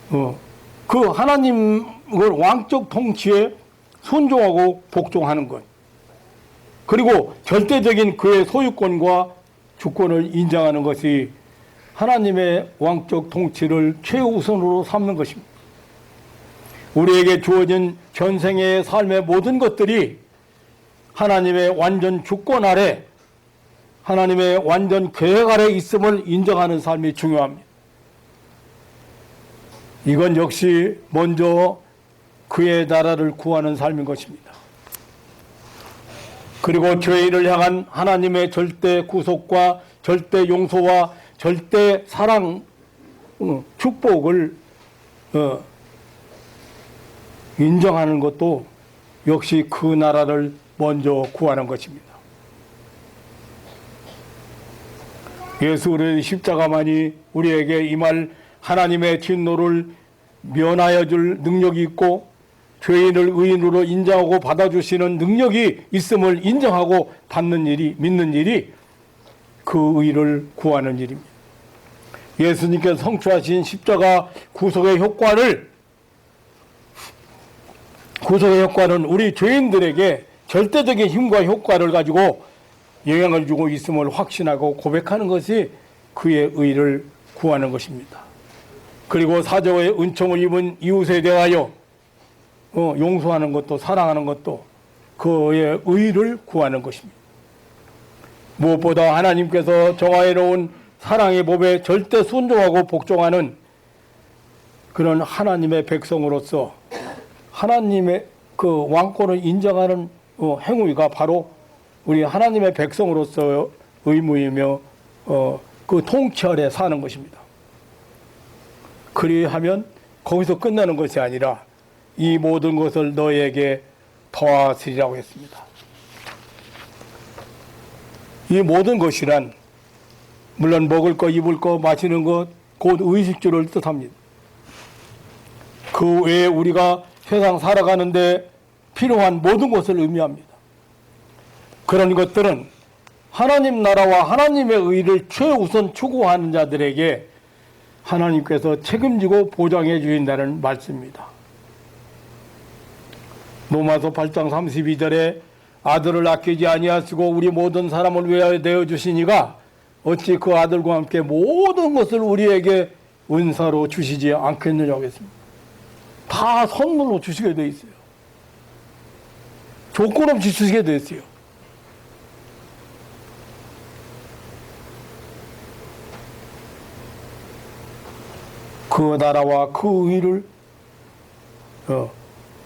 그 하나님을 왕적 통치에 순종하고 복종하는 것, 그리고 절대적인 그의 소유권과 주권을 인정하는 것이 하나님의 왕적 통치를 최우선으로 삼는 것입니다. 우리에게 주어진 전생의 삶의 모든 것들이 하나님의 완전 주권 아래, 하나님의 완전 계획 아래 있음을 인정하는 삶이 중요합니다. 이건 역시 먼저 그의 나라를 구하는 삶인 것입니다. 그리고 죄인을 향한 하나님의 절대 구속과 절대 용서와 절대 사랑, 축복을 인정하는 것도 역시 그 나라를 먼저 구하는 것입니다. 예수 그리스도의 십자가만이 우리에게 임할 하나님의 진노를 면하여 줄 능력이 있고 죄인을 의인으로 인정하고 받아주시는 능력이 있음을 인정하고 받는 일이, 믿는 일이 그 의를 구하는 일입니다. 예수님께서 성취하신 십자가 구속의 효과는 우리 죄인들에게 절대적인 힘과 효과를 가지고 영향을 주고 있음을 확신하고 고백하는 것이 그의 의를 구하는 것입니다. 그리고 사자의 은총을 입은 이웃에 대하여 용서하는 것도 사랑하는 것도 그의 의를 구하는 것입니다. 무엇보다 하나님께서 정하여 놓은 사랑의 법에 절대 순종하고 복종하는 그런 하나님의 백성으로서 하나님의 그 왕권을 인정하는 행위가 바로 우리 하나님의 백성으로서 의무이며 그 통치 아래 사는 것입니다. 그리하면 거기서 끝나는 것이 아니라 이 모든 것을 너에게 더하시리라고 했습니다. 이 모든 것이란 물론 먹을 것, 입을 것, 마시는 것, 곧 의식주를 뜻합니다. 그 외에 우리가 세상 살아가는데 필요한 모든 것을 의미합니다. 그런 것들은 하나님 나라와 하나님의 의를 최우선 추구하는 자들에게 하나님께서 책임지고 보장해 주신다는 말씀입니다. 로마서 8장 32절에 아들을 아끼지 아니하시고 우리 모든 사람을 위하여 내어 주시니가 어찌 그 아들과 함께 모든 것을 우리에게 은사로 주시지 않겠느냐고 했습니다. 다 선물로 주시게 돼 있어요. 조건 없이 주시게 돼 있어요. 그 나라와 그 의를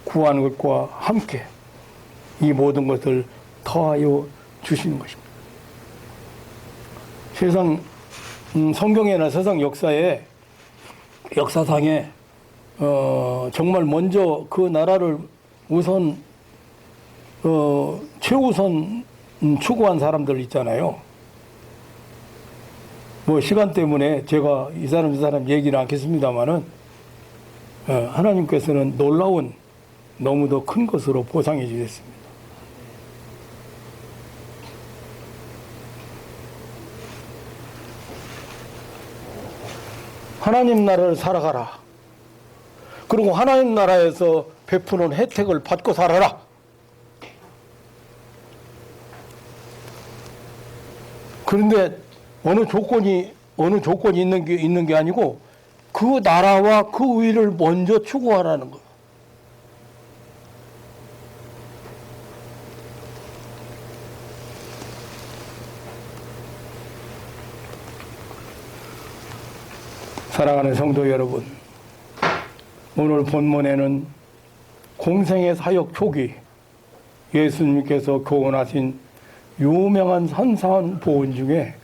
구하는 것과 함께 이 모든 것을 더하여 주시는 것입니다. 세상 성경에나 세상 역사상에 정말 먼저 그 나라를 우선 최우선 추구한 사람들 있잖아요. 뭐 시간 때문에 제가 이 사람 저 사람 얘기는 않겠습니다만은 하나님께서는 놀라운 너무도 큰 것으로 보상해 주셨습니다. 하나님 나라를 살아가라. 그리고 하나님 나라에서 베푸는 혜택을 받고 살아라. 그런데 어느 조건이 있는 게 아니고 그 나라와 그 의를 먼저 추구하라는 거예요. 사랑하는 성도 여러분, 오늘 본문에는 공생의 사역 초기 예수님께서 교훈하신 유명한 산사한 보훈 중에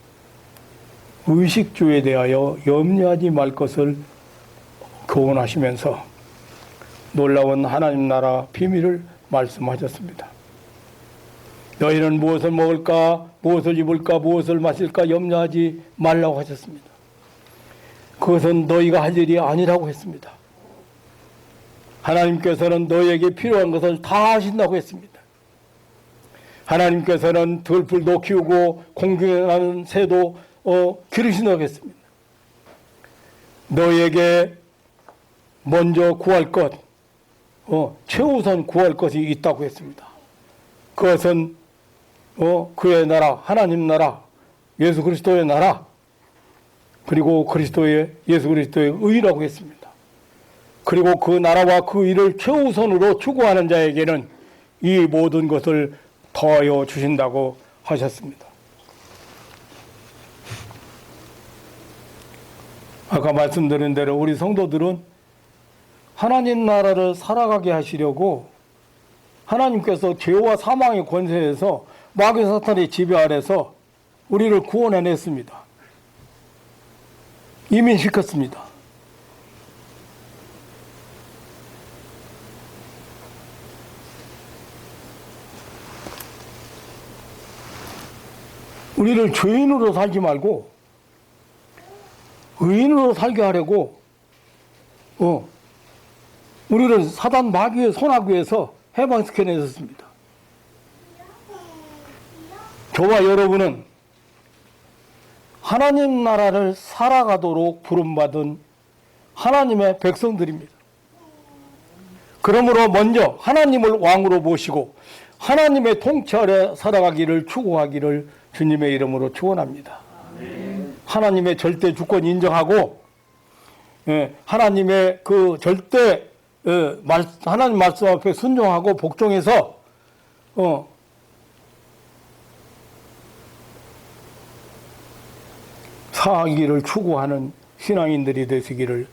의식주에 대하여 염려하지 말 것을 교훈하시면서 놀라운 하나님 나라 비밀을 말씀하셨습니다. 너희는 무엇을 먹을까, 무엇을 입을까, 무엇을 마실까 염려하지 말라고 하셨습니다. 그것은 너희가 할 일이 아니라고 했습니다. 하나님께서는 너희에게 필요한 것을 다 하신다고 했습니다. 하나님께서는 들풀도 키우고 공중에 나는 새도 기르신다고 했습니다. 너희에게 먼저 구할 것, 최우선 구할 것이 있다고 했습니다. 그것은 그의 나라, 하나님 나라, 예수 그리스도의 나라, 그리고 예수 그리스도의 의라고 했습니다. 그리고 그 나라와 그 의를 최우선으로 추구하는 자에게는 이 모든 것을 더하여 주신다고 하셨습니다. 아까 말씀드린 대로 우리 성도들은 하나님 나라를 살아가게 하시려고 하나님께서 죄와 사망의 권세에서 마귀 사탄의 지배 아래서 우리를 구원해냈습니다. 이민시켰습니다. 우리를 죄인으로 살지 말고 의인으로 살게 하려고 우리를 사단 마귀의 손아귀에서 해방시켜내셨습니다. 저와 여러분은 하나님 나라를 살아가도록 부름받은 하나님의 백성들입니다. 그러므로 먼저 하나님을 왕으로 모시고 하나님의 통치 아래 살아가기를 추구하기를 주님의 이름으로 축원합니다. 하나님의 절대 주권 인정하고 하나님의 그 절대 하나님 말씀 앞에 순종하고 복종해서 사기를 추구하는 신앙인들이 되시기를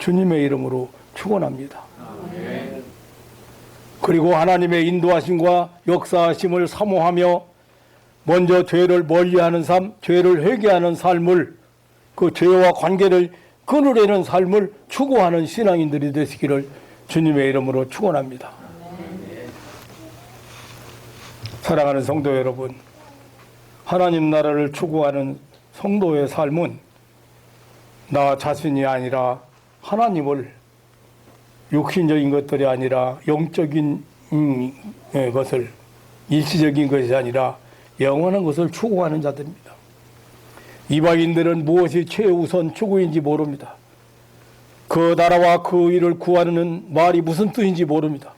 주님의 이름으로 축원합니다. 그리고 하나님의 인도하심과 역사하심을 사모하며 먼저 죄를 멀리하는 삶, 죄를 회개하는 삶을 그 죄와 관계를 끊으려는 삶을 추구하는 신앙인들이 되시기를 주님의 이름으로 축원합니다. 사랑하는 성도 여러분, 하나님 나라를 추구하는 성도의 삶은 나 자신이 아니라 하나님을 육신적인 것들이 아니라 영적인 것을 일시적인 것이 아니라 영원한 것을 추구하는 자들입니다. 이방인들은 무엇이 최우선 추구인지 모릅니다. 그 나라와 그 일을 구하는 말이 무슨 뜻인지 모릅니다.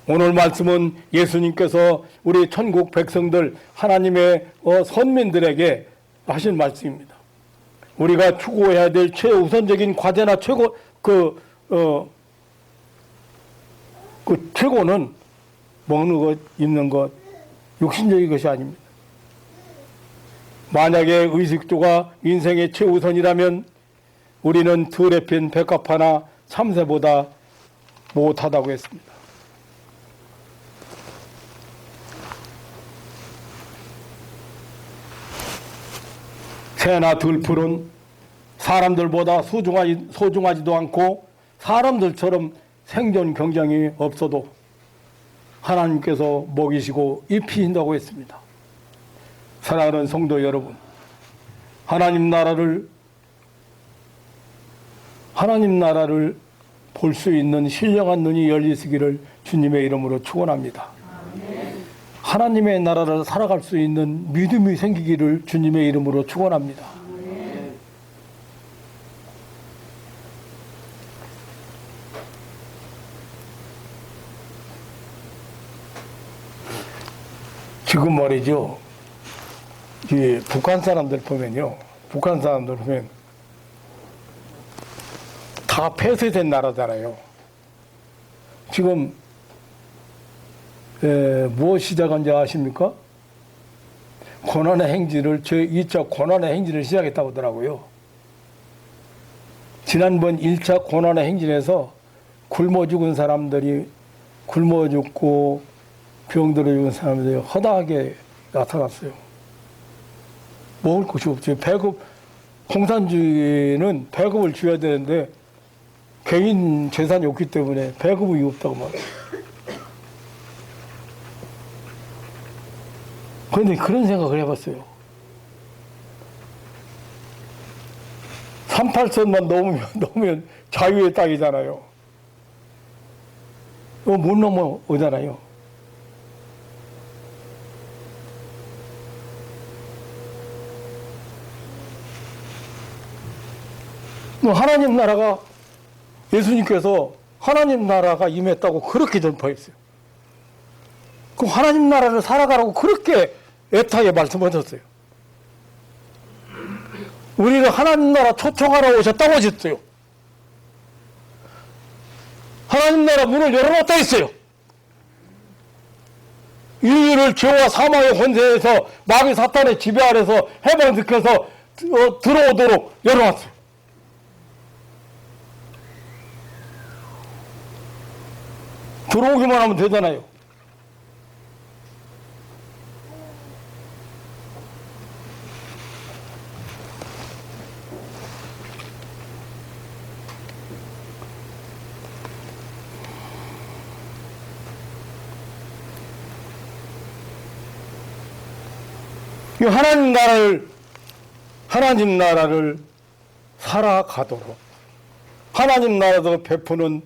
오늘 말씀은 예수님께서 우리 천국 백성들 하나님의 선민들에게 하신 말씀입니다. 우리가 추구해야 될 최우선적인 과제나 최고는 먹는 것, 입는 것, 육신적인 것이 아닙니다. 만약에 의식주가 인생의 최우선이라면 우리는 들에 핀 백합 하나 참새보다 못하다고 했습니다. 새나 들풀은 사람들보다 소중하지도 않고 사람들처럼 생존 경쟁이 없어도 하나님께서 먹이시고 입히신다고 했습니다. 사랑하는 성도 여러분, 하나님 나라를 볼 수 있는 신령한 눈이 열리시기를 주님의 이름으로 축원합니다. 하나님의 나라를 살아갈 수 있는 믿음이 생기기를 주님의 이름으로 축원합니다. 지금 말이죠. 이 북한 사람들 보면 다 폐쇄된 나라잖아요. 지금 무엇 시작한지 아십니까? 고난의 행진을 제2차 고난의 행진을 시작했다고 하더라고요. 지난번 1차 고난의 행진에서 굶어 죽은 사람들이 굶어 죽고 병들어 죽은 사람들이 허다하게 나타났어요. 먹을 것이 없죠. 배급, 공산주의는 배급을 줘야 되는데 개인 재산이 없기 때문에 배급이 없다고 말해요. 그런데 그런 생각을 해봤어요. 38선만 넘으면 자유의 땅이잖아요. 못 넘어오잖아요. 하나님 나라가, 예수님께서 하나님 나라가 임했다고 그렇게 전파했어요. 그 하나님 나라를 살아가라고 그렇게 애타게 말씀하셨어요. 우리를 하나님 나라 초청하러 오셨다고 하셨어요. 하나님 나라 문을 열어놨다 했어요. 인류를 죄와 사망의 권세에서 마귀 사탄의 지배 아래서 해방시켜서 들어오도록 열어놨어요. 들어오기만 하면 되잖아요. 이 하나님 나라를 살아가도록 하나님 나라도 베푸는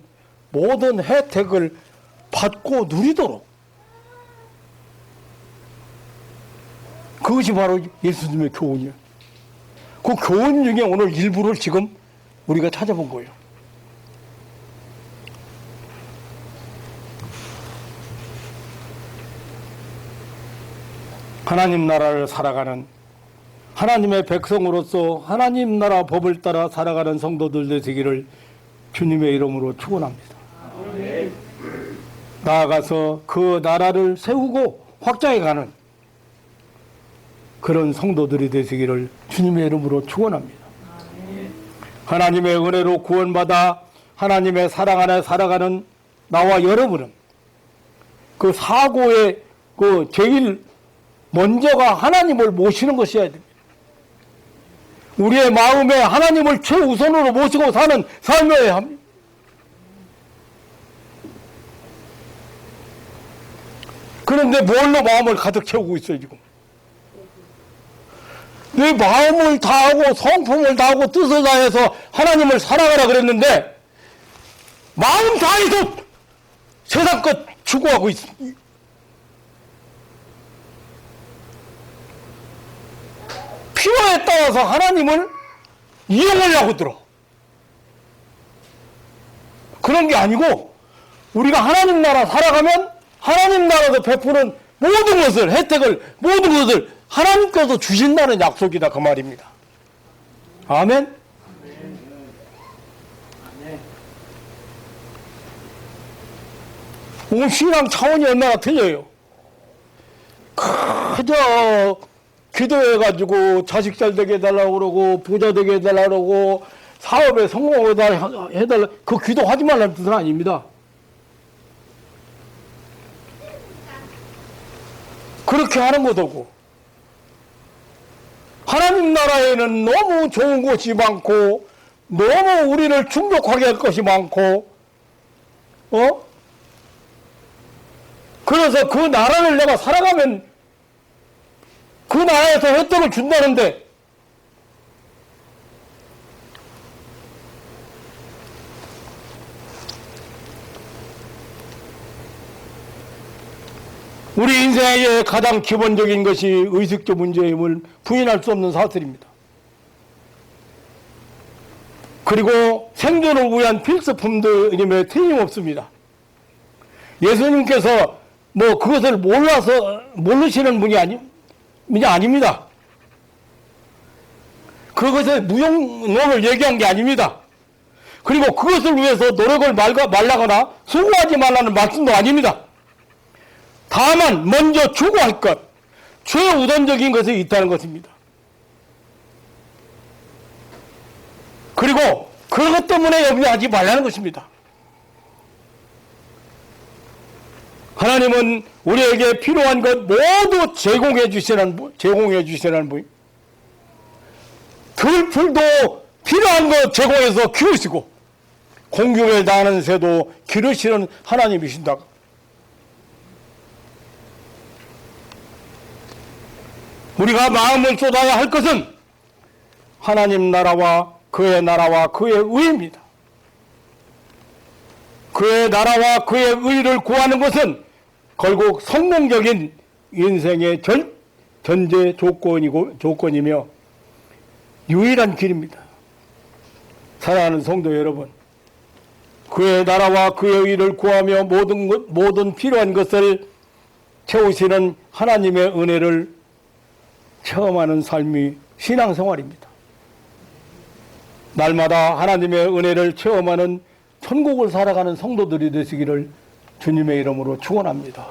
모든 혜택을 받고 누리도록, 그것이 바로 예수님의 교훈이에요. 그 교훈 중에 오늘 일부를 지금 우리가 찾아본 거예요. 하나님 나라를 살아가는 하나님의 백성으로서 하나님 나라 법을 따라 살아가는 성도들 되시기를 주님의 이름으로 축원합니다. 나아가서 그 나라를 세우고 확장해가는 그런 성도들이 되시기를 주님의 이름으로 축원합니다. 하나님의 은혜로 구원받아 하나님의 사랑 안에 살아가는 나와 여러분은 그 사고의 그 제일 먼저가 하나님을 모시는 것이어야 됩니다. 우리의 마음에 하나님을 최우선으로 모시고 사는 삶이어야 합니다. 그런데 뭘로 마음을 가득 채우고 있어요, 지금? 내 마음을 다하고 성품을 다하고 뜻을 다해서 하나님을 살아가라 그랬는데 마음 다해서 세상 것 추구하고 있습니다. 필요에 따라서 하나님을 이용하려고 들어. 그런 게 아니고 우리가 하나님 나라 살아가면 하나님 나라도 베푸는 모든 것을, 혜택을, 모든 것을 하나님께서 주신다는 약속이다, 그 말입니다. 아멘? 오늘 신앙 차원이 얼마나 틀려요. 그저 기도해가지고 자식 잘 되게 해달라고 그러고 부자 되게 해달라고 그러고 사업에 성공하게 해달라, 그 기도하지 말라는 뜻은 아닙니다. 그렇게 하는 것도 하나님 나라에는 너무 좋은 것이 많고 너무 우리를 충족하게 할 것이 많고 그래서 그 나라를 내가 살아가면 그 나라에서 혜택을 준다는데 우리 인생의 가장 기본적인 것이 의식적 문제임을 부인할 수 없는 사실입니다. 그리고 생존을 위한 필수품들임에 틀림없습니다. 예수님께서 뭐 그것을 모르시는 분이 아닙니다. 그것의 무용론을 얘기한 게 아닙니다. 그리고 그것을 위해서 노력을 말라거나 수고하지 말라는 말씀도 아닙니다. 다만 먼저 추구할 것, 최우선적인 것이 있다는 것입니다. 그리고 그것 때문에 염려하지 말라는 것입니다. 하나님은 우리에게 필요한 것 모두 제공해 주시는 분. 들풀도 필요한 것 제공해서 키우시고 공중에 나는 새도 기르시는 하나님이신다. 우리가 마음을 쏟아야 할 것은 하나님 나라와 그의 의입니다. 그의 나라와 그의 의를 구하는 것은 결국 성공적인 인생의 전제 조건이며 유일한 길입니다. 사랑하는 성도 여러분, 그의 나라와 그의 의를 구하며 모든 필요한 것을 채우시는 하나님의 은혜를 체험하는 삶이 신앙생활입니다. 날마다 하나님의 은혜를 체험하는 천국을 살아가는 성도들이 되시기를 주님의 이름으로 축원합니다.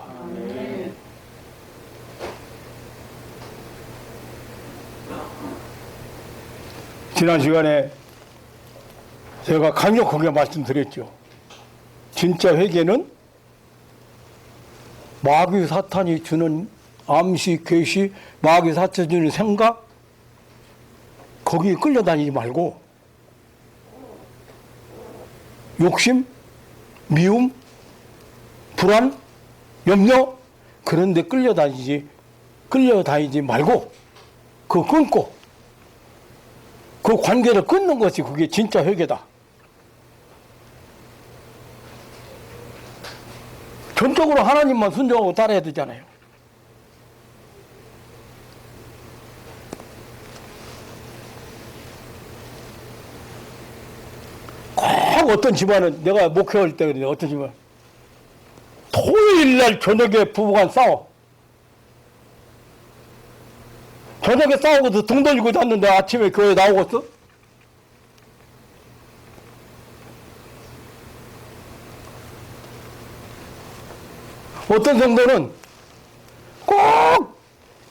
지난 시간에 제가 강력하게 말씀드렸죠. 진짜 회개는 마귀 사탄이 주는 암시, 괴시, 마귀 사탄이 주는 생각, 거기에 끌려다니지 말고 욕심, 미움, 불안, 염려, 그런 데 끌려다니지 말고
그 끊고 그 관계를 끊는 것이 그게 진짜 회개다. 전적으로 하나님만 순종하고 따라야 되잖아요. 꼭 어떤 집안은 내가 목회할 때 그랬는데 어떤 집안 토요일날 저녁에 부부간 싸워. 저녁에 싸우고서 등 돌리고 잤는데 아침에 교회 나오겠어? 어떤 성도는 꼭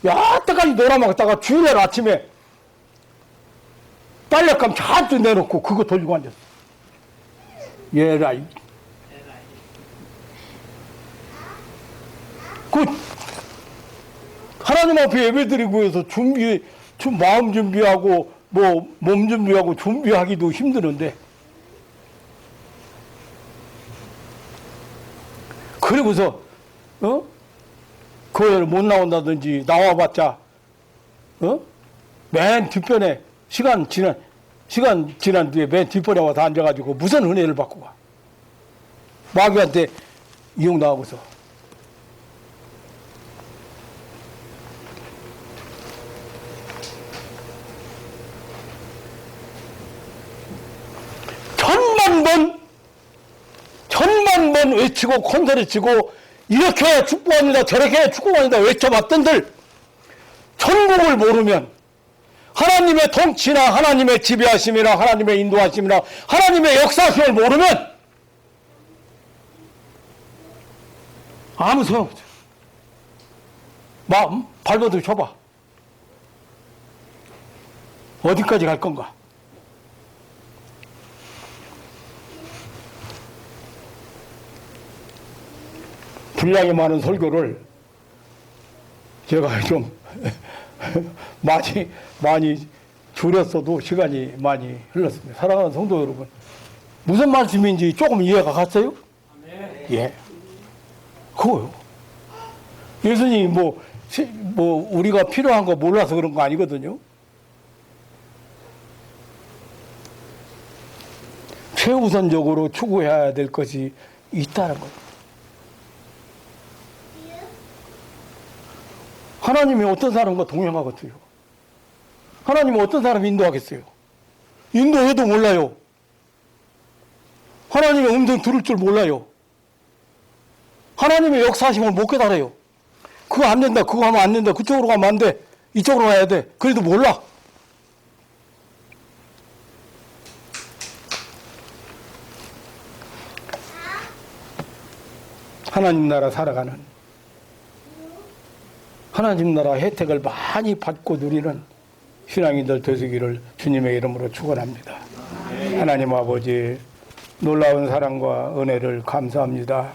야때까지 놀아먹다가 주일날 아침에 빨랫감 잔뜩 내놓고 그거 돌리고 앉았어. 얘라. 그 하나님 앞에 예배드리고 해서 마음 준비하고 뭐 몸 준비하고 준비하기도 힘드는데 그리고서 교회를 못 나온다든지 나와봤자 맨 뒷편에 시간 지난 뒤에 맨 뒷편에 와서 앉아가지고 무슨 은혜를 받고 가. 마귀한테 이용당하고서. 천만 번 외치고 콘서트 치고 이렇게 축복합니다 저렇게 축복합니다 외쳐봤던들 천국을 모르면 하나님의 통치나 하나님의 지배하심이나 하나님의 인도하심이나 하나님의 역사심을 모르면 아무 소용없어요. 마음 발버둥 쳐봐. 어디까지 갈 건가? 분량이 많은 설교를 제가 좀 많이 줄였어도 시간이 많이 흘렀습니다. 사랑하는 성도 여러분, 무슨 말씀인지 조금 이해가 갔어요? 예. 그거요. 예수님이 뭐 우리가 필요한 거 몰라서 그런 거 아니거든요. 최우선적으로 추구해야 될 것이 있다는 겁니다. 하나님이 어떤 사람과 동행하겠어요? 하나님이 어떤 사람 인도하겠어요? 인도해도 몰라요. 하나님의 음성 들을 줄 몰라요. 하나님의 역사하심을 못 깨달아요. 그거 안 된다, 그거 하면 안 된다, 그쪽으로 가면 안 돼, 이쪽으로 가야 돼. 그래도 몰라. 하나님 나라 살아가는, 하나님 나라 혜택을 많이 받고 누리는 신앙인들 되시기를 주님의 이름으로 축원합니다. 하나님 아버지, 놀라운 사랑과 은혜를 감사합니다.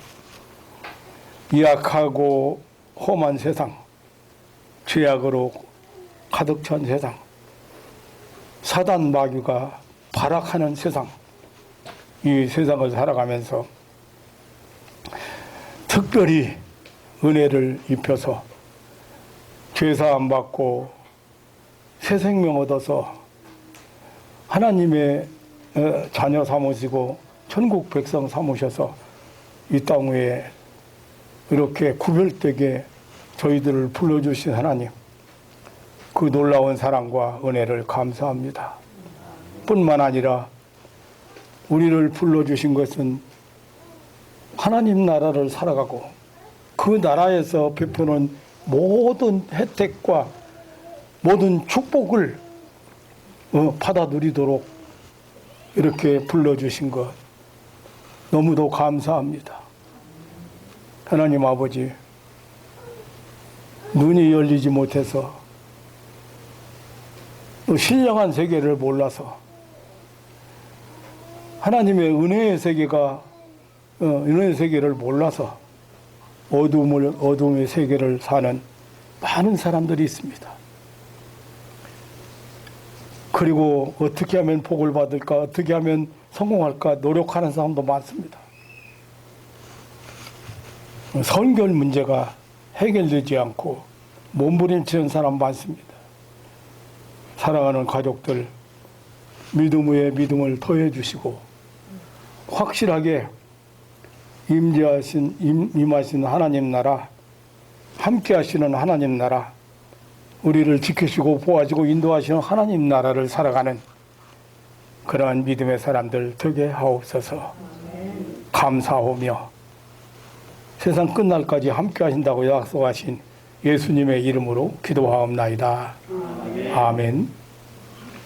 약하고 험한 세상, 죄악으로 가득 찬 세상, 사단 마귀가 발악하는 세상, 이 세상을 살아가면서 특별히 은혜를 입혀서 죄사함 받고 새 생명 얻어서 하나님의 자녀 삼으시고 천국 백성 삼으셔서 이 땅 위에 이렇게 구별되게 저희들을 불러주신 하나님, 그 놀라운 사랑과 은혜를 감사합니다. 뿐만 아니라 우리를 불러주신 것은 하나님 나라를 살아가고 그 나라에서 베푸는 모든 혜택과 모든 축복을 받아 누리도록 이렇게 불러주신 것 너무도 감사합니다. 하나님 아버지, 눈이 열리지 못해서 또 신령한 세계를 몰라서 하나님의 은혜의 세계가 은혜의 세계를 몰라서 어둠의 세계를 사는 많은 사람들이 있습니다. 그리고 어떻게 하면 복을 받을까, 어떻게 하면 성공할까 노력하는 사람도 많습니다. 선결 문제가 해결되지 않고 몸부림치는 사람 많습니다. 사랑하는 가족들 믿음 위에 믿음을 더해 주시고 확실하게 임하신 하나님 나라, 함께 하시는 하나님 나라, 우리를 지키시고 보호하시고 인도하시는 하나님 나라를 살아가는 그러한 믿음의 사람들 되게 하옵소서. 감사하며 세상 끝날까지 함께 하신다고 약속하신 예수님의 이름으로 기도하옵나이다. 아멘.